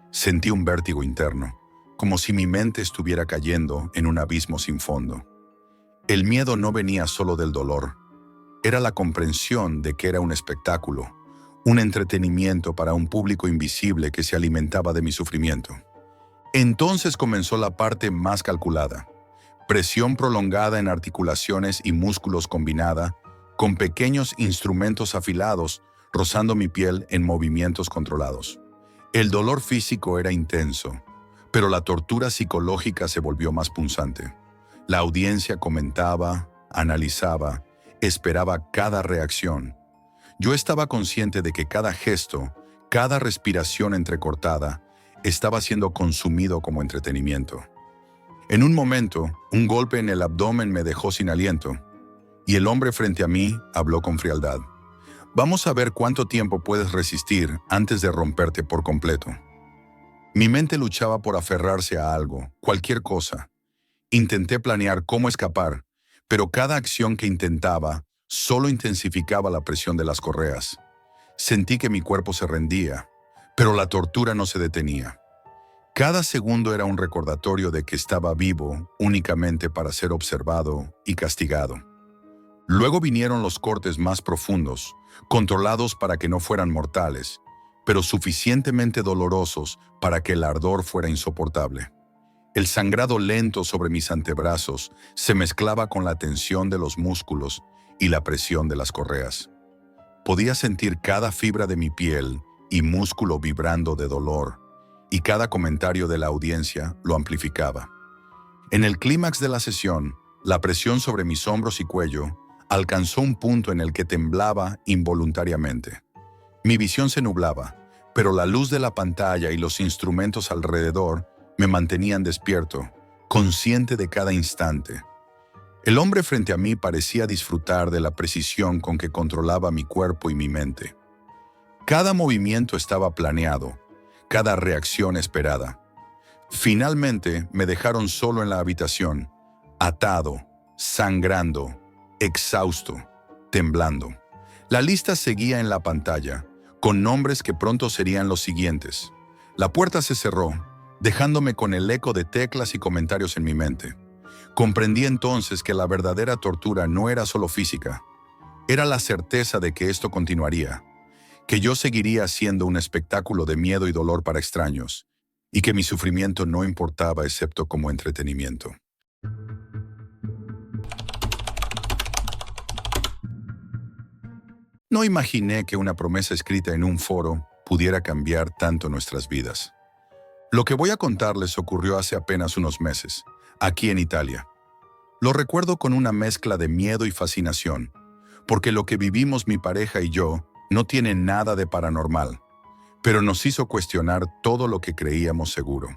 Speaker 1: Sentí un vértigo interno, como si mi mente estuviera cayendo en un abismo sin fondo. El miedo no venía solo del dolor, era la comprensión de que era un espectáculo, un entretenimiento para un público invisible que se alimentaba de mi sufrimiento. Entonces comenzó la parte más calculada, presión prolongada en articulaciones y músculos combinada, con pequeños instrumentos afilados rozando mi piel en movimientos controlados. El dolor físico era intenso, pero la tortura psicológica se volvió más punzante. La audiencia comentaba, analizaba, esperaba cada reacción. Yo estaba consciente de que cada gesto, cada respiración entrecortada, estaba siendo consumido como entretenimiento. En un momento, un golpe en el abdomen me dejó sin aliento, y el hombre frente a mí habló con frialdad. Vamos a ver cuánto tiempo puedes resistir antes de romperte por completo. Mi mente luchaba por aferrarse a algo, cualquier cosa. Intenté planear cómo escapar, pero cada acción que intentaba solo intensificaba la presión de las correas. Sentí que mi cuerpo se rendía, pero la tortura no se detenía. Cada segundo era un recordatorio de que estaba vivo únicamente para ser observado y castigado. Luego vinieron los cortes más profundos, controlados para que no fueran mortales, pero suficientemente dolorosos para que el ardor fuera insoportable. El sangrado lento sobre mis antebrazos se mezclaba con la tensión de los músculos y la presión de las correas. Podía sentir cada fibra de mi piel y músculo vibrando de dolor, y cada comentario de la audiencia lo amplificaba. En el clímax de la sesión, la presión sobre mis hombros y cuello alcanzó un punto en el que temblaba involuntariamente. Mi visión se nublaba, pero la luz de la pantalla y los instrumentos alrededor me mantenían despierto, consciente de cada instante. El hombre frente a mí parecía disfrutar de la precisión con que controlaba mi cuerpo y mi mente. Cada movimiento estaba planeado, cada reacción esperada. Finalmente me dejaron solo en la habitación, atado, sangrando, exhausto, temblando. La lista seguía en la pantalla, con nombres que pronto serían los siguientes. La puerta se cerró, dejándome con el eco de teclas y comentarios en mi mente. Comprendí entonces que la verdadera tortura no era solo física, era la certeza de que esto continuaría, que yo seguiría siendo un espectáculo de miedo y dolor para extraños, y que mi sufrimiento no importaba excepto como entretenimiento. No imaginé que una promesa escrita en un foro pudiera cambiar tanto nuestras vidas. Lo que voy a contarles ocurrió hace apenas unos meses, aquí en Italia. Lo recuerdo con una mezcla de miedo y fascinación, porque lo que vivimos mi pareja y yo no tiene nada de paranormal, pero nos hizo cuestionar todo lo que creíamos seguro.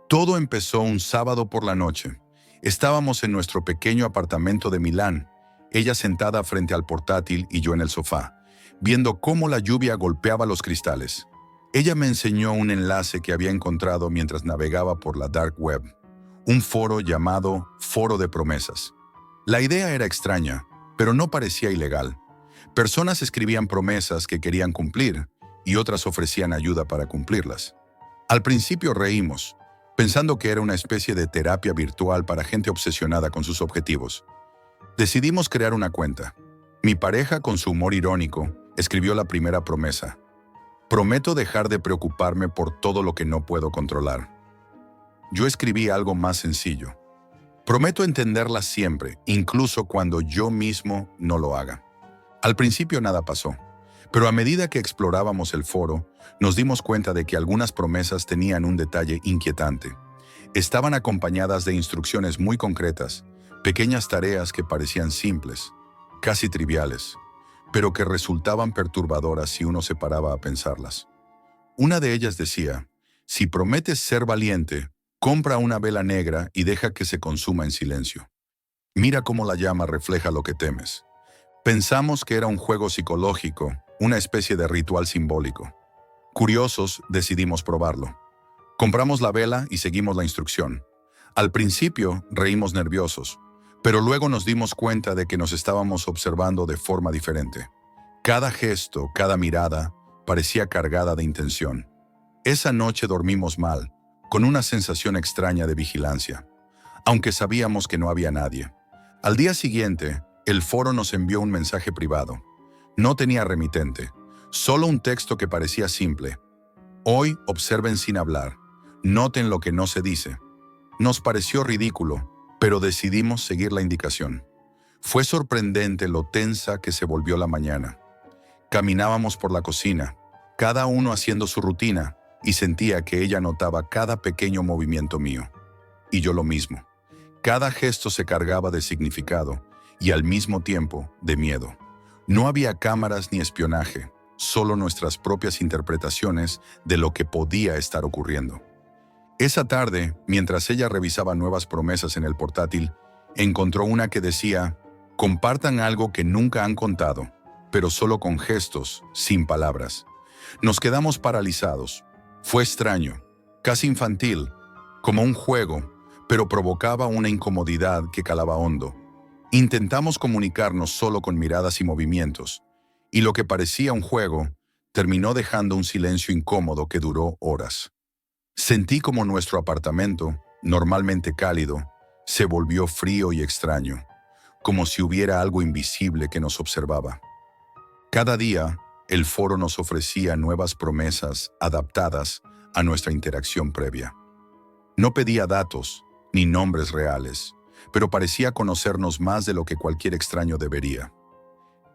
Speaker 1: Todo empezó un sábado por la noche. Estábamos en nuestro pequeño apartamento de Milán, ella sentada frente al portátil y yo en el sofá, viendo cómo la lluvia golpeaba los cristales. Ella me enseñó un enlace que había encontrado mientras navegaba por la dark web, un foro llamado Foro de Promesas. La idea era extraña, pero no parecía ilegal. Personas escribían promesas que querían cumplir y otras ofrecían ayuda para cumplirlas. Al principio reímos, pensando que era una especie de terapia virtual para gente obsesionada con sus objetivos. Decidimos crear una cuenta. Mi pareja, con su humor irónico, escribió la primera promesa. Prometo dejar de preocuparme por todo lo que no puedo controlar. Yo escribí algo más sencillo. Prometo entenderla siempre, incluso cuando yo mismo no lo haga. Al principio nada pasó, pero a medida que explorábamos el foro, nos dimos cuenta de que algunas promesas tenían un detalle inquietante. Estaban acompañadas de instrucciones muy concretas, pequeñas tareas que parecían simples, casi triviales, pero que resultaban perturbadoras si uno se paraba a pensarlas. Una de ellas decía: si prometes ser valiente, compra una vela negra y deja que se consuma en silencio. Mira cómo la llama refleja lo que temes. Pensamos que era un juego psicológico, una especie de ritual simbólico. Curiosos, decidimos probarlo. Compramos la vela y seguimos la instrucción. Al principio, reímos nerviosos, pero luego nos dimos cuenta de que nos estábamos observando de forma diferente. Cada gesto, cada mirada, parecía cargada de intención. Esa noche dormimos mal, con una sensación extraña de vigilancia, aunque sabíamos que no había nadie. Al día siguiente, el foro nos envió un mensaje privado. No tenía remitente, solo un texto que parecía simple. Hoy observen sin hablar, noten lo que no se dice. Nos pareció ridículo, pero decidimos seguir la indicación. Fue sorprendente lo tensa que se volvió la mañana. Caminábamos por la cocina, cada uno haciendo su rutina, y sentía que ella notaba cada pequeño movimiento mío. Y yo lo mismo. Cada gesto se cargaba de significado y al mismo tiempo de miedo. No había cámaras ni espionaje, solo nuestras propias interpretaciones de lo que podía estar ocurriendo. Esa tarde, mientras ella revisaba nuevas promesas en el portátil, encontró una que decía: compartan algo que nunca han contado, pero solo con gestos, sin palabras. Nos quedamos paralizados. Fue extraño, casi infantil, como un juego, pero provocaba una incomodidad que calaba hondo. Intentamos comunicarnos solo con miradas y movimientos, y lo que parecía un juego terminó dejando un silencio incómodo que duró horas. Sentí como nuestro apartamento, normalmente cálido, se volvió frío y extraño, como si hubiera algo invisible que nos observaba. Cada día, el foro nos ofrecía nuevas promesas adaptadas a nuestra interacción previa. No pedía datos ni nombres reales, pero parecía conocernos más de lo que cualquier extraño debería.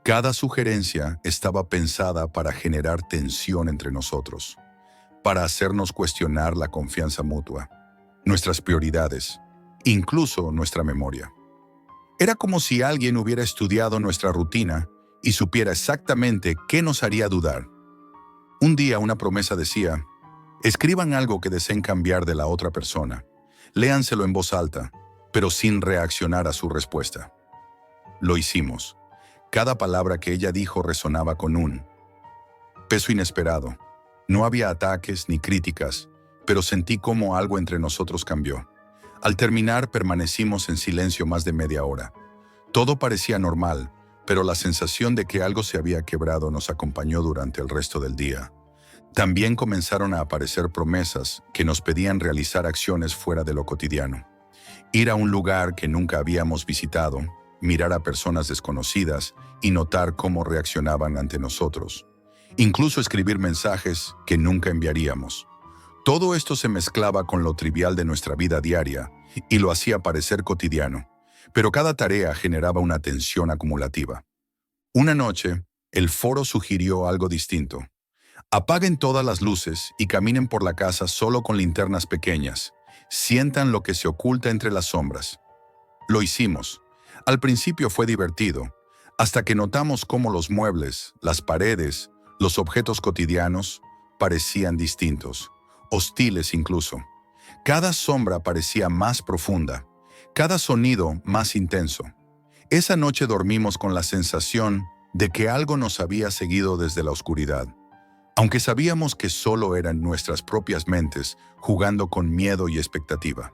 Speaker 1: Cada sugerencia estaba pensada para generar tensión entre nosotros, para hacernos cuestionar la confianza mutua, nuestras prioridades, incluso nuestra memoria. Era como si alguien hubiera estudiado nuestra rutina y supiera exactamente qué nos haría dudar. Un día una promesa decía: escriban algo que deseen cambiar de la otra persona. Léanselo en voz alta, pero sin reaccionar a su respuesta. Lo hicimos. Cada palabra que ella dijo resonaba con un peso inesperado. No había ataques ni críticas, pero sentí como algo entre nosotros cambió. Al terminar, permanecimos en silencio más de media hora. Todo parecía normal, pero la sensación de que algo se había quebrado nos acompañó durante el resto del día. También comenzaron a aparecer promesas que nos pedían realizar acciones fuera de lo cotidiano. Ir a un lugar que nunca habíamos visitado, mirar a personas desconocidas y notar cómo reaccionaban ante nosotros. Incluso escribir mensajes que nunca enviaríamos. Todo esto se mezclaba con lo trivial de nuestra vida diaria y lo hacía parecer cotidiano, pero cada tarea generaba una tensión acumulativa. Una noche, el foro sugirió algo distinto. Apaguen todas las luces y caminen por la casa solo con linternas pequeñas. Sientan lo que se oculta entre las sombras. Lo hicimos. Al principio fue divertido, hasta que notamos cómo los muebles, las paredes, los objetos cotidianos parecían distintos, hostiles incluso. Cada sombra parecía más profunda, cada sonido más intenso. Esa noche dormimos con la sensación de que algo nos había seguido desde la oscuridad, aunque sabíamos que solo eran nuestras propias mentes jugando con miedo y expectativa.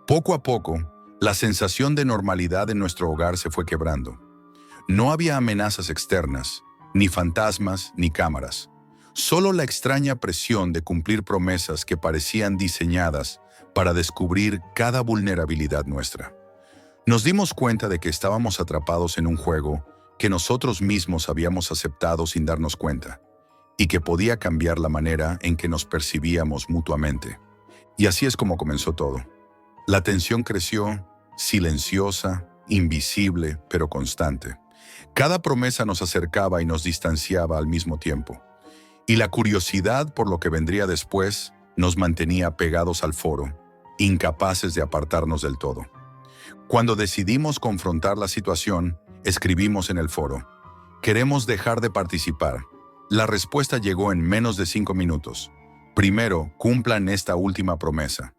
Speaker 1: Poco a poco, La sensación de normalidad en nuestro hogar se fue quebrando. No había amenazas externas, ni fantasmas, ni cámaras. Solo la extraña presión de cumplir promesas que parecían diseñadas para descubrir cada vulnerabilidad nuestra. Nos dimos cuenta de que estábamos atrapados en un juego que nosotros mismos habíamos aceptado sin darnos cuenta, y que podía cambiar la manera en que nos percibíamos mutuamente. Y así es como comenzó todo. La tensión creció, silenciosa, invisible, pero constante. Cada promesa nos acercaba y nos distanciaba al mismo tiempo. Y la curiosidad por lo que vendría después nos mantenía pegados al foro, incapaces de apartarnos del todo. Cuando decidimos confrontar la situación, escribimos en el foro: queremos dejar de participar. La respuesta llegó en menos de 5 minutos. Primero, cumplan esta última promesa.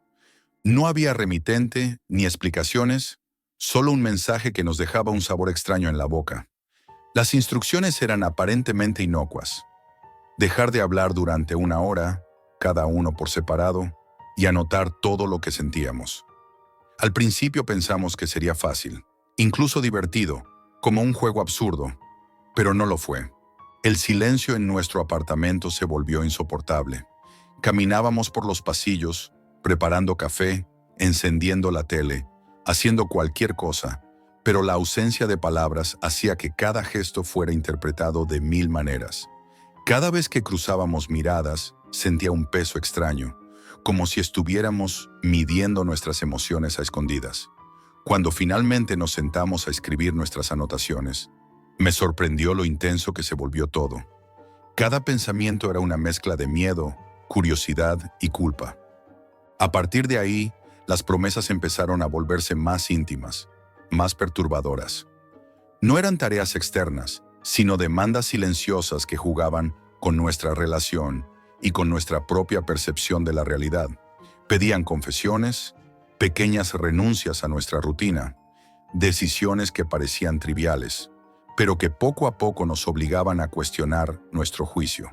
Speaker 1: No había remitente ni explicaciones, solo un mensaje que nos dejaba un sabor extraño en la boca. Las instrucciones eran aparentemente inocuas. Dejar de hablar durante 1 hora, cada uno por separado, y anotar todo lo que sentíamos. Al principio pensamos que sería fácil, incluso divertido, como un juego absurdo, pero no lo fue. El silencio en nuestro apartamento se volvió insoportable. Caminábamos por los pasillos, preparando café, encendiendo la tele, haciendo cualquier cosa, pero la ausencia de palabras hacía que cada gesto fuera interpretado de 1000 maneras. Cada vez que cruzábamos miradas, sentía un peso extraño, como si estuviéramos midiendo nuestras emociones a escondidas. Cuando finalmente nos sentamos a escribir nuestras anotaciones, me sorprendió lo intenso que se volvió todo. Cada pensamiento era una mezcla de miedo, curiosidad y culpa. A partir de ahí, las promesas empezaron a volverse más íntimas, más perturbadoras. No eran tareas externas, sino demandas silenciosas que jugaban con nuestra relación y con nuestra propia percepción de la realidad. Pedían confesiones, pequeñas renuncias a nuestra rutina, decisiones que parecían triviales, pero que poco a poco nos obligaban a cuestionar nuestro juicio.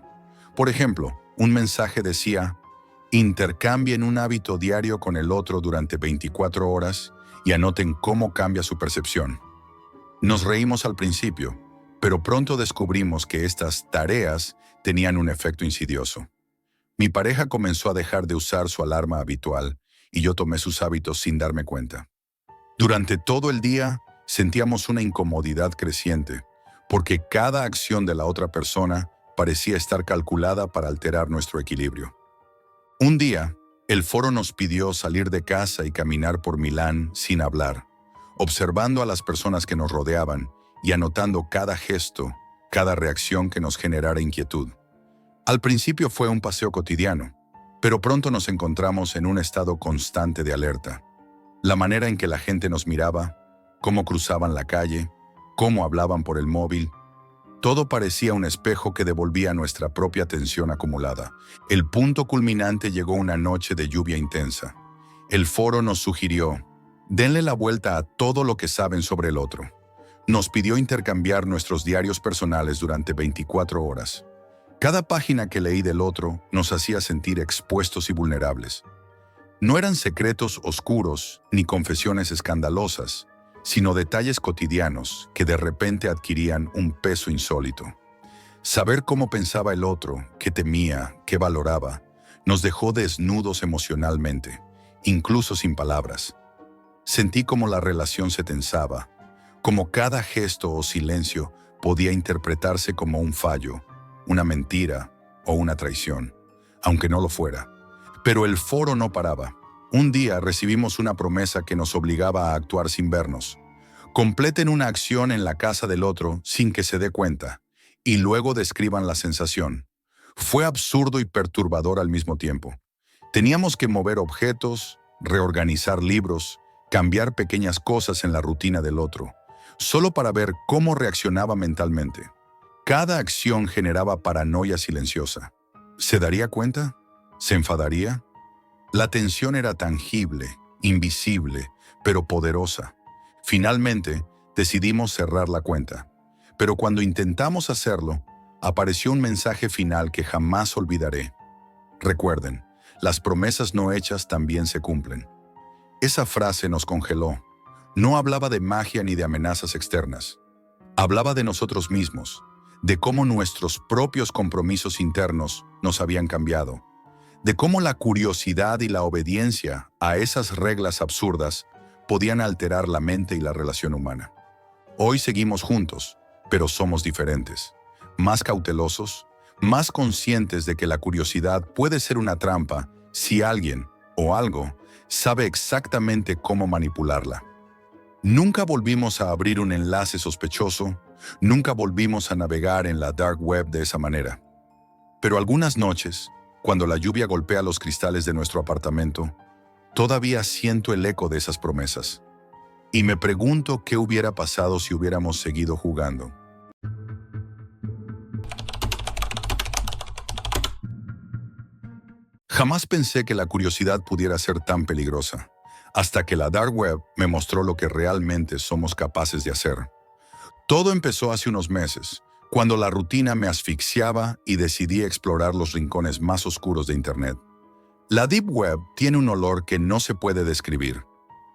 Speaker 1: Por ejemplo, un mensaje decía: intercambien un hábito diario con el otro durante 24 horas y anoten cómo cambia su percepción. Nos reímos al principio, pero pronto descubrimos que estas tareas tenían un efecto insidioso. Mi pareja comenzó a dejar de usar su alarma habitual y yo tomé sus hábitos sin darme cuenta. Durante todo el día sentíamos una incomodidad creciente, porque cada acción de la otra persona parecía estar calculada para alterar nuestro equilibrio. Un día, el foro nos pidió salir de casa y caminar por Milán sin hablar, observando a las personas que nos rodeaban y anotando cada gesto, cada reacción que nos generara inquietud. Al principio fue un paseo cotidiano, pero pronto nos encontramos en un estado constante de alerta. La manera en que la gente nos miraba, cómo cruzaban la calle, cómo hablaban por el móvil, todo parecía un espejo que devolvía nuestra propia tensión acumulada. El punto culminante llegó una noche de lluvia intensa. El foro nos sugirió: denle la vuelta a todo lo que saben sobre el otro. Nos pidió intercambiar nuestros diarios personales durante 24 horas. Cada página que leí del otro nos hacía sentir expuestos y vulnerables. No eran secretos oscuros ni confesiones escandalosas, sino detalles cotidianos que de repente adquirían un peso insólito. Saber cómo pensaba el otro, qué temía, qué valoraba, nos dejó desnudos emocionalmente, incluso sin palabras. Sentí como la relación se tensaba, como cada gesto o silencio podía interpretarse como un fallo, una mentira o una traición, aunque no lo fuera. Pero el foro no paraba. Un día recibimos una promesa que nos obligaba a actuar sin vernos. Completen una acción en la casa del otro sin que se dé cuenta, y luego describan la sensación. Fue absurdo y perturbador al mismo tiempo. Teníamos que mover objetos, reorganizar libros, cambiar pequeñas cosas en la rutina del otro, solo para ver cómo reaccionaba mentalmente. Cada acción generaba paranoia silenciosa. ¿Se daría cuenta? ¿Se enfadaría? La tensión era tangible, invisible, pero poderosa. Finalmente, decidimos cerrar la cuenta. Pero cuando intentamos hacerlo, apareció un mensaje final que jamás olvidaré. Recuerden, las promesas no hechas también se cumplen. Esa frase nos congeló. No hablaba de magia ni de amenazas externas. Hablaba de nosotros mismos, de cómo nuestros propios compromisos internos nos habían cambiado, de cómo la curiosidad y la obediencia a esas reglas absurdas podían alterar la mente y la relación humana. Hoy seguimos juntos, pero somos diferentes, más cautelosos, más conscientes de que la curiosidad puede ser una trampa si alguien o algo sabe exactamente cómo manipularla. Nunca volvimos a abrir un enlace sospechoso, nunca volvimos a navegar en la dark web de esa manera. Pero algunas noches, cuando la lluvia golpea los cristales de nuestro apartamento, todavía siento el eco de esas promesas. Y me pregunto qué hubiera pasado si hubiéramos seguido jugando. Jamás pensé que la curiosidad pudiera ser tan peligrosa, hasta que la dark web me mostró lo que realmente somos capaces de hacer. Todo empezó hace unos meses, cuando la rutina me asfixiaba y decidí explorar los rincones más oscuros de Internet. La Deep Web tiene un olor que no se puede describir.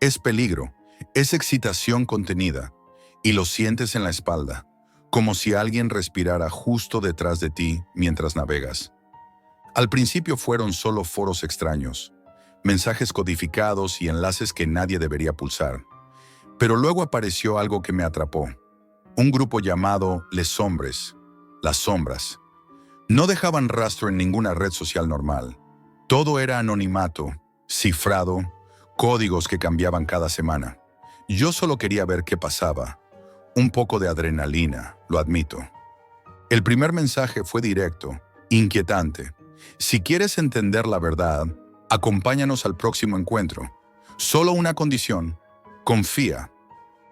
Speaker 1: Es peligro, es excitación contenida, y lo sientes en la espalda, como si alguien respirara justo detrás de ti mientras navegas. Al principio fueron solo foros extraños, mensajes codificados y enlaces que nadie debería pulsar. Pero luego apareció algo que me atrapó. Un grupo llamado Les Hombres, las sombras. No dejaban rastro en ninguna red social normal. Todo era anonimato, cifrado, códigos que cambiaban cada semana. Yo solo quería ver qué pasaba. Un poco de adrenalina, lo admito. El primer mensaje fue directo, inquietante. Si quieres entender la verdad, acompáñanos al próximo encuentro. Solo una condición: confía.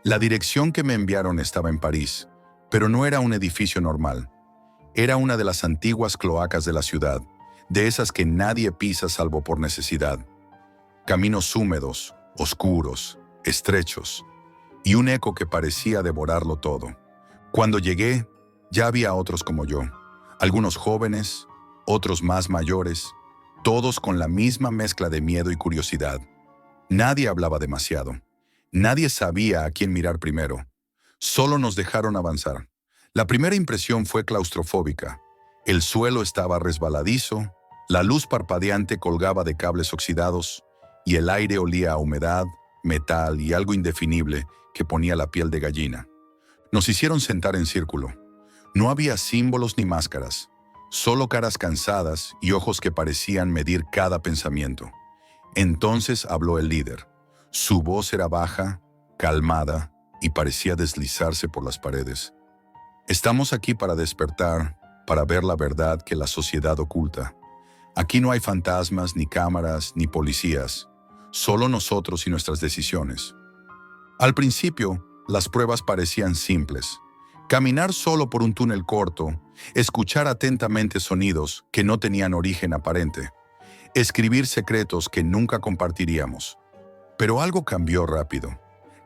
Speaker 1: La dirección que me enviaron estaba en París, pero no era un edificio normal. Era una de las antiguas cloacas de la ciudad, de esas que nadie pisa salvo por necesidad. Caminos húmedos, oscuros, estrechos, y un eco que parecía devorarlo todo. Cuando llegué, ya había otros como yo, algunos jóvenes, otros más mayores, todos con la misma mezcla de miedo y curiosidad. Nadie hablaba demasiado. Nadie sabía a quién mirar primero. Solo nos dejaron avanzar. La primera impresión fue claustrofóbica. El suelo estaba resbaladizo, la luz parpadeante colgaba de cables oxidados y el aire olía a humedad, metal y algo indefinible que ponía la piel de gallina. Nos hicieron sentar en círculo. No había símbolos ni máscaras, solo caras cansadas y ojos que parecían medir cada pensamiento. Entonces habló el líder. Su voz era baja, calmada y parecía deslizarse por las paredes. Estamos aquí para despertar, para ver la verdad que la sociedad oculta. Aquí no hay fantasmas, ni cámaras, ni policías, solo nosotros y nuestras decisiones. Al principio, las pruebas parecían simples. Caminar solo por un túnel corto, escuchar atentamente sonidos que no tenían origen aparente, escribir secretos que nunca compartiríamos. Pero algo cambió rápido.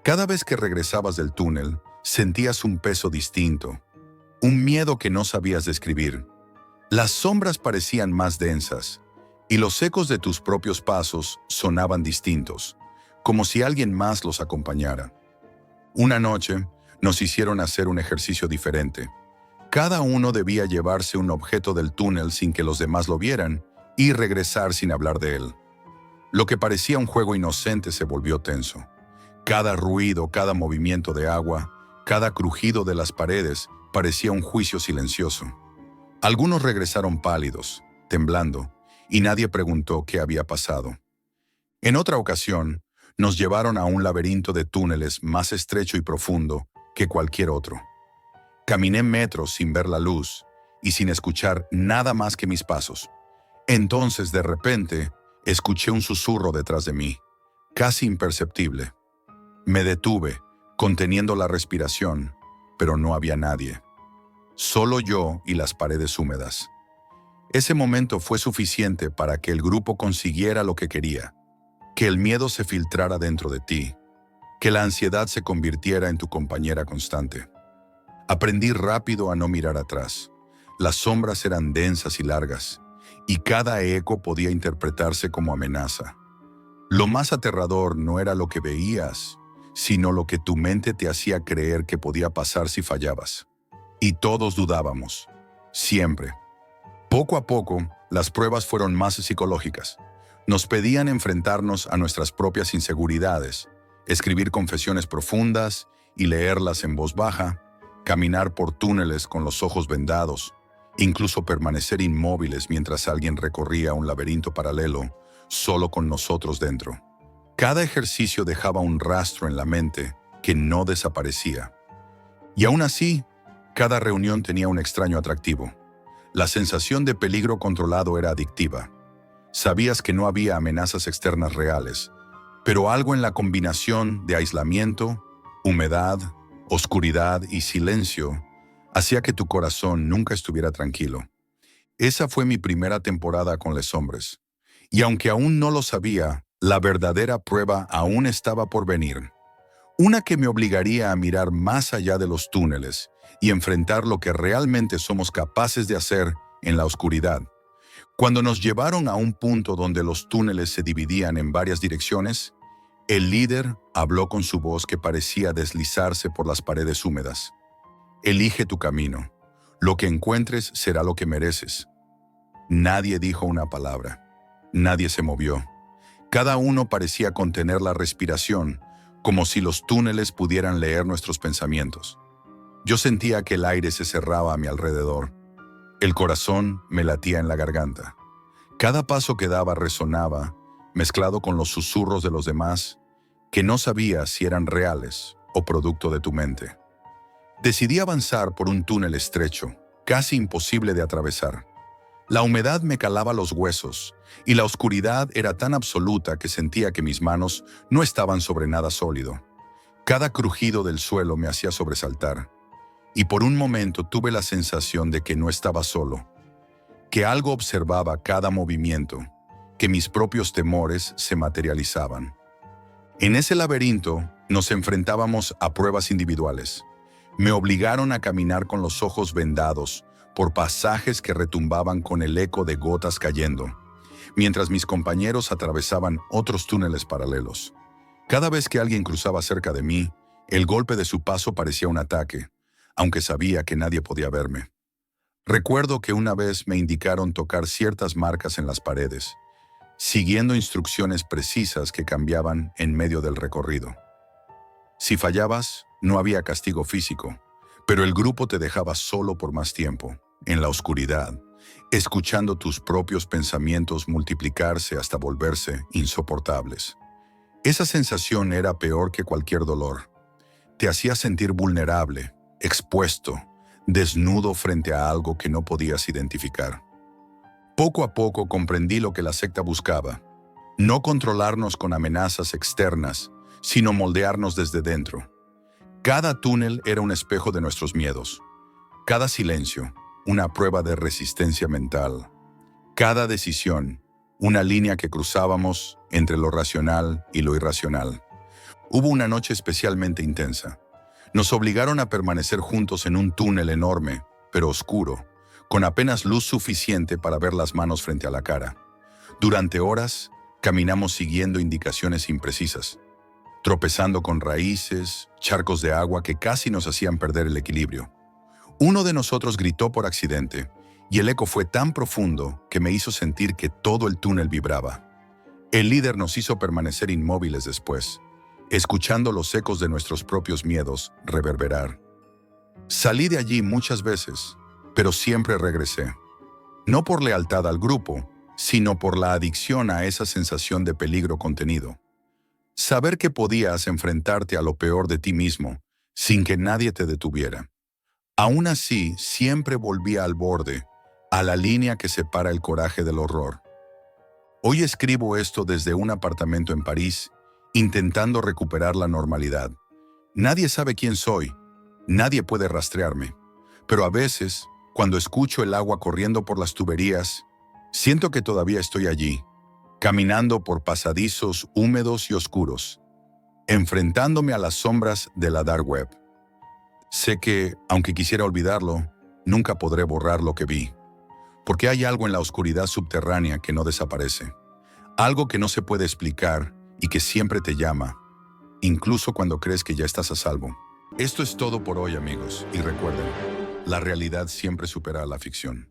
Speaker 1: Cada vez que regresabas del túnel, sentías un peso distinto, un miedo que no sabías describir. Las sombras parecían más densas, y los ecos de tus propios pasos sonaban distintos, como si alguien más los acompañara. Una noche, nos hicieron hacer un ejercicio diferente. Cada uno debía llevarse un objeto del túnel sin que los demás lo vieran y regresar sin hablar de él. Lo que parecía un juego inocente se volvió tenso. Cada ruido, cada movimiento de agua, cada crujido de las paredes parecía un juicio silencioso. Algunos regresaron pálidos, temblando, y nadie preguntó qué había pasado. En otra ocasión, nos llevaron a un laberinto de túneles más estrecho y profundo que cualquier otro. Caminé metros sin ver la luz y sin escuchar nada más que mis pasos. Entonces, de repente, escuché un susurro detrás de mí, casi imperceptible. Me detuve, conteniendo la respiración, pero no había nadie. Solo yo y las paredes húmedas. Ese momento fue suficiente para que el grupo consiguiera lo que quería, que el miedo se filtrara dentro de ti, que la ansiedad se convirtiera en tu compañera constante. Aprendí rápido a no mirar atrás. Las sombras eran densas y largas, y cada eco podía interpretarse como amenaza. Lo más aterrador no era lo que veías, sino lo que tu mente te hacía creer que podía pasar si fallabas. Y todos dudábamos, siempre. Poco a poco, las pruebas fueron más psicológicas. Nos pedían enfrentarnos a nuestras propias inseguridades, escribir confesiones profundas y leerlas en voz baja, caminar por túneles con los ojos vendados, incluso permanecer inmóviles mientras alguien recorría un laberinto paralelo, solo con nosotros dentro. Cada ejercicio dejaba un rastro en la mente que no desaparecía. Y aún así, cada reunión tenía un extraño atractivo. La sensación de peligro controlado era adictiva. Sabías que no había amenazas externas reales, pero algo en la combinación de aislamiento, humedad, oscuridad y silencio hacía que tu corazón nunca estuviera tranquilo. Esa fue mi primera temporada con Les Hombres. Y aunque aún no lo sabía, la verdadera prueba aún estaba por venir. Una que me obligaría a mirar más allá de los túneles y enfrentar lo que realmente somos capaces de hacer en la oscuridad. Cuando nos llevaron a un punto donde los túneles se dividían en varias direcciones, el líder habló con su voz que parecía deslizarse por las paredes húmedas. Elige tu camino. Lo que encuentres será lo que mereces. Nadie dijo una palabra. Nadie se movió. Cada uno parecía contener la respiración, como si los túneles pudieran leer nuestros pensamientos. Yo sentía que el aire se cerraba a mi alrededor. El corazón me latía en la garganta. Cada paso que daba resonaba, mezclado con los susurros de los demás, que no sabía si eran reales o producto de tu mente. Decidí avanzar por un túnel estrecho, casi imposible de atravesar. La humedad me calaba los huesos, y la oscuridad era tan absoluta que sentía que mis manos no estaban sobre nada sólido. Cada crujido del suelo me hacía sobresaltar, y por un momento tuve la sensación de que no estaba solo, que algo observaba cada movimiento, que mis propios temores se materializaban. En ese laberinto nos enfrentábamos a pruebas individuales. Me obligaron a caminar con los ojos vendados por pasajes que retumbaban con el eco de gotas cayendo, mientras mis compañeros atravesaban otros túneles paralelos. Cada vez que alguien cruzaba cerca de mí, el golpe de su paso parecía un ataque, aunque sabía que nadie podía verme. Recuerdo que una vez me indicaron tocar ciertas marcas en las paredes, siguiendo instrucciones precisas que cambiaban en medio del recorrido. Si fallabas, no había castigo físico, pero el grupo te dejaba solo por más tiempo, en la oscuridad, escuchando tus propios pensamientos multiplicarse hasta volverse insoportables. Esa sensación era peor que cualquier dolor. Te hacía sentir vulnerable, expuesto, desnudo frente a algo que no podías identificar. Poco a poco comprendí lo que la secta buscaba: no controlarnos con amenazas externas, sino moldearnos desde dentro. Cada túnel era un espejo de nuestros miedos. Cada silencio, una prueba de resistencia mental. Cada decisión, una línea que cruzábamos entre lo racional y lo irracional. Hubo una noche especialmente intensa. Nos obligaron a permanecer juntos en un túnel enorme, pero oscuro, con apenas luz suficiente para ver las manos frente a la cara. Durante horas, caminamos siguiendo indicaciones imprecisas, tropezando con raíces, charcos de agua que casi nos hacían perder el equilibrio. Uno de nosotros gritó por accidente, y el eco fue tan profundo que me hizo sentir que todo el túnel vibraba. El líder nos hizo permanecer inmóviles después, escuchando los ecos de nuestros propios miedos reverberar. Salí de allí muchas veces, pero siempre regresé. No por lealtad al grupo, sino por la adicción a esa sensación de peligro contenido. Saber que podías enfrentarte a lo peor de ti mismo, sin que nadie te detuviera. Aún así, siempre volvía al borde, a la línea que separa el coraje del horror. Hoy escribo esto desde un apartamento en París, intentando recuperar la normalidad. Nadie sabe quién soy, nadie puede rastrearme, pero a veces, cuando escucho el agua corriendo por las tuberías, siento que todavía estoy allí, caminando por pasadizos húmedos y oscuros, enfrentándome a las sombras de la dark web. Sé que, aunque quisiera olvidarlo, nunca podré borrar lo que vi, porque hay algo en la oscuridad subterránea que no desaparece, algo que no se puede explicar y que siempre te llama. incluso cuando crees que ya estás a salvo. Esto es todo por hoy, amigos, y recuerden, la realidad siempre supera a la ficción.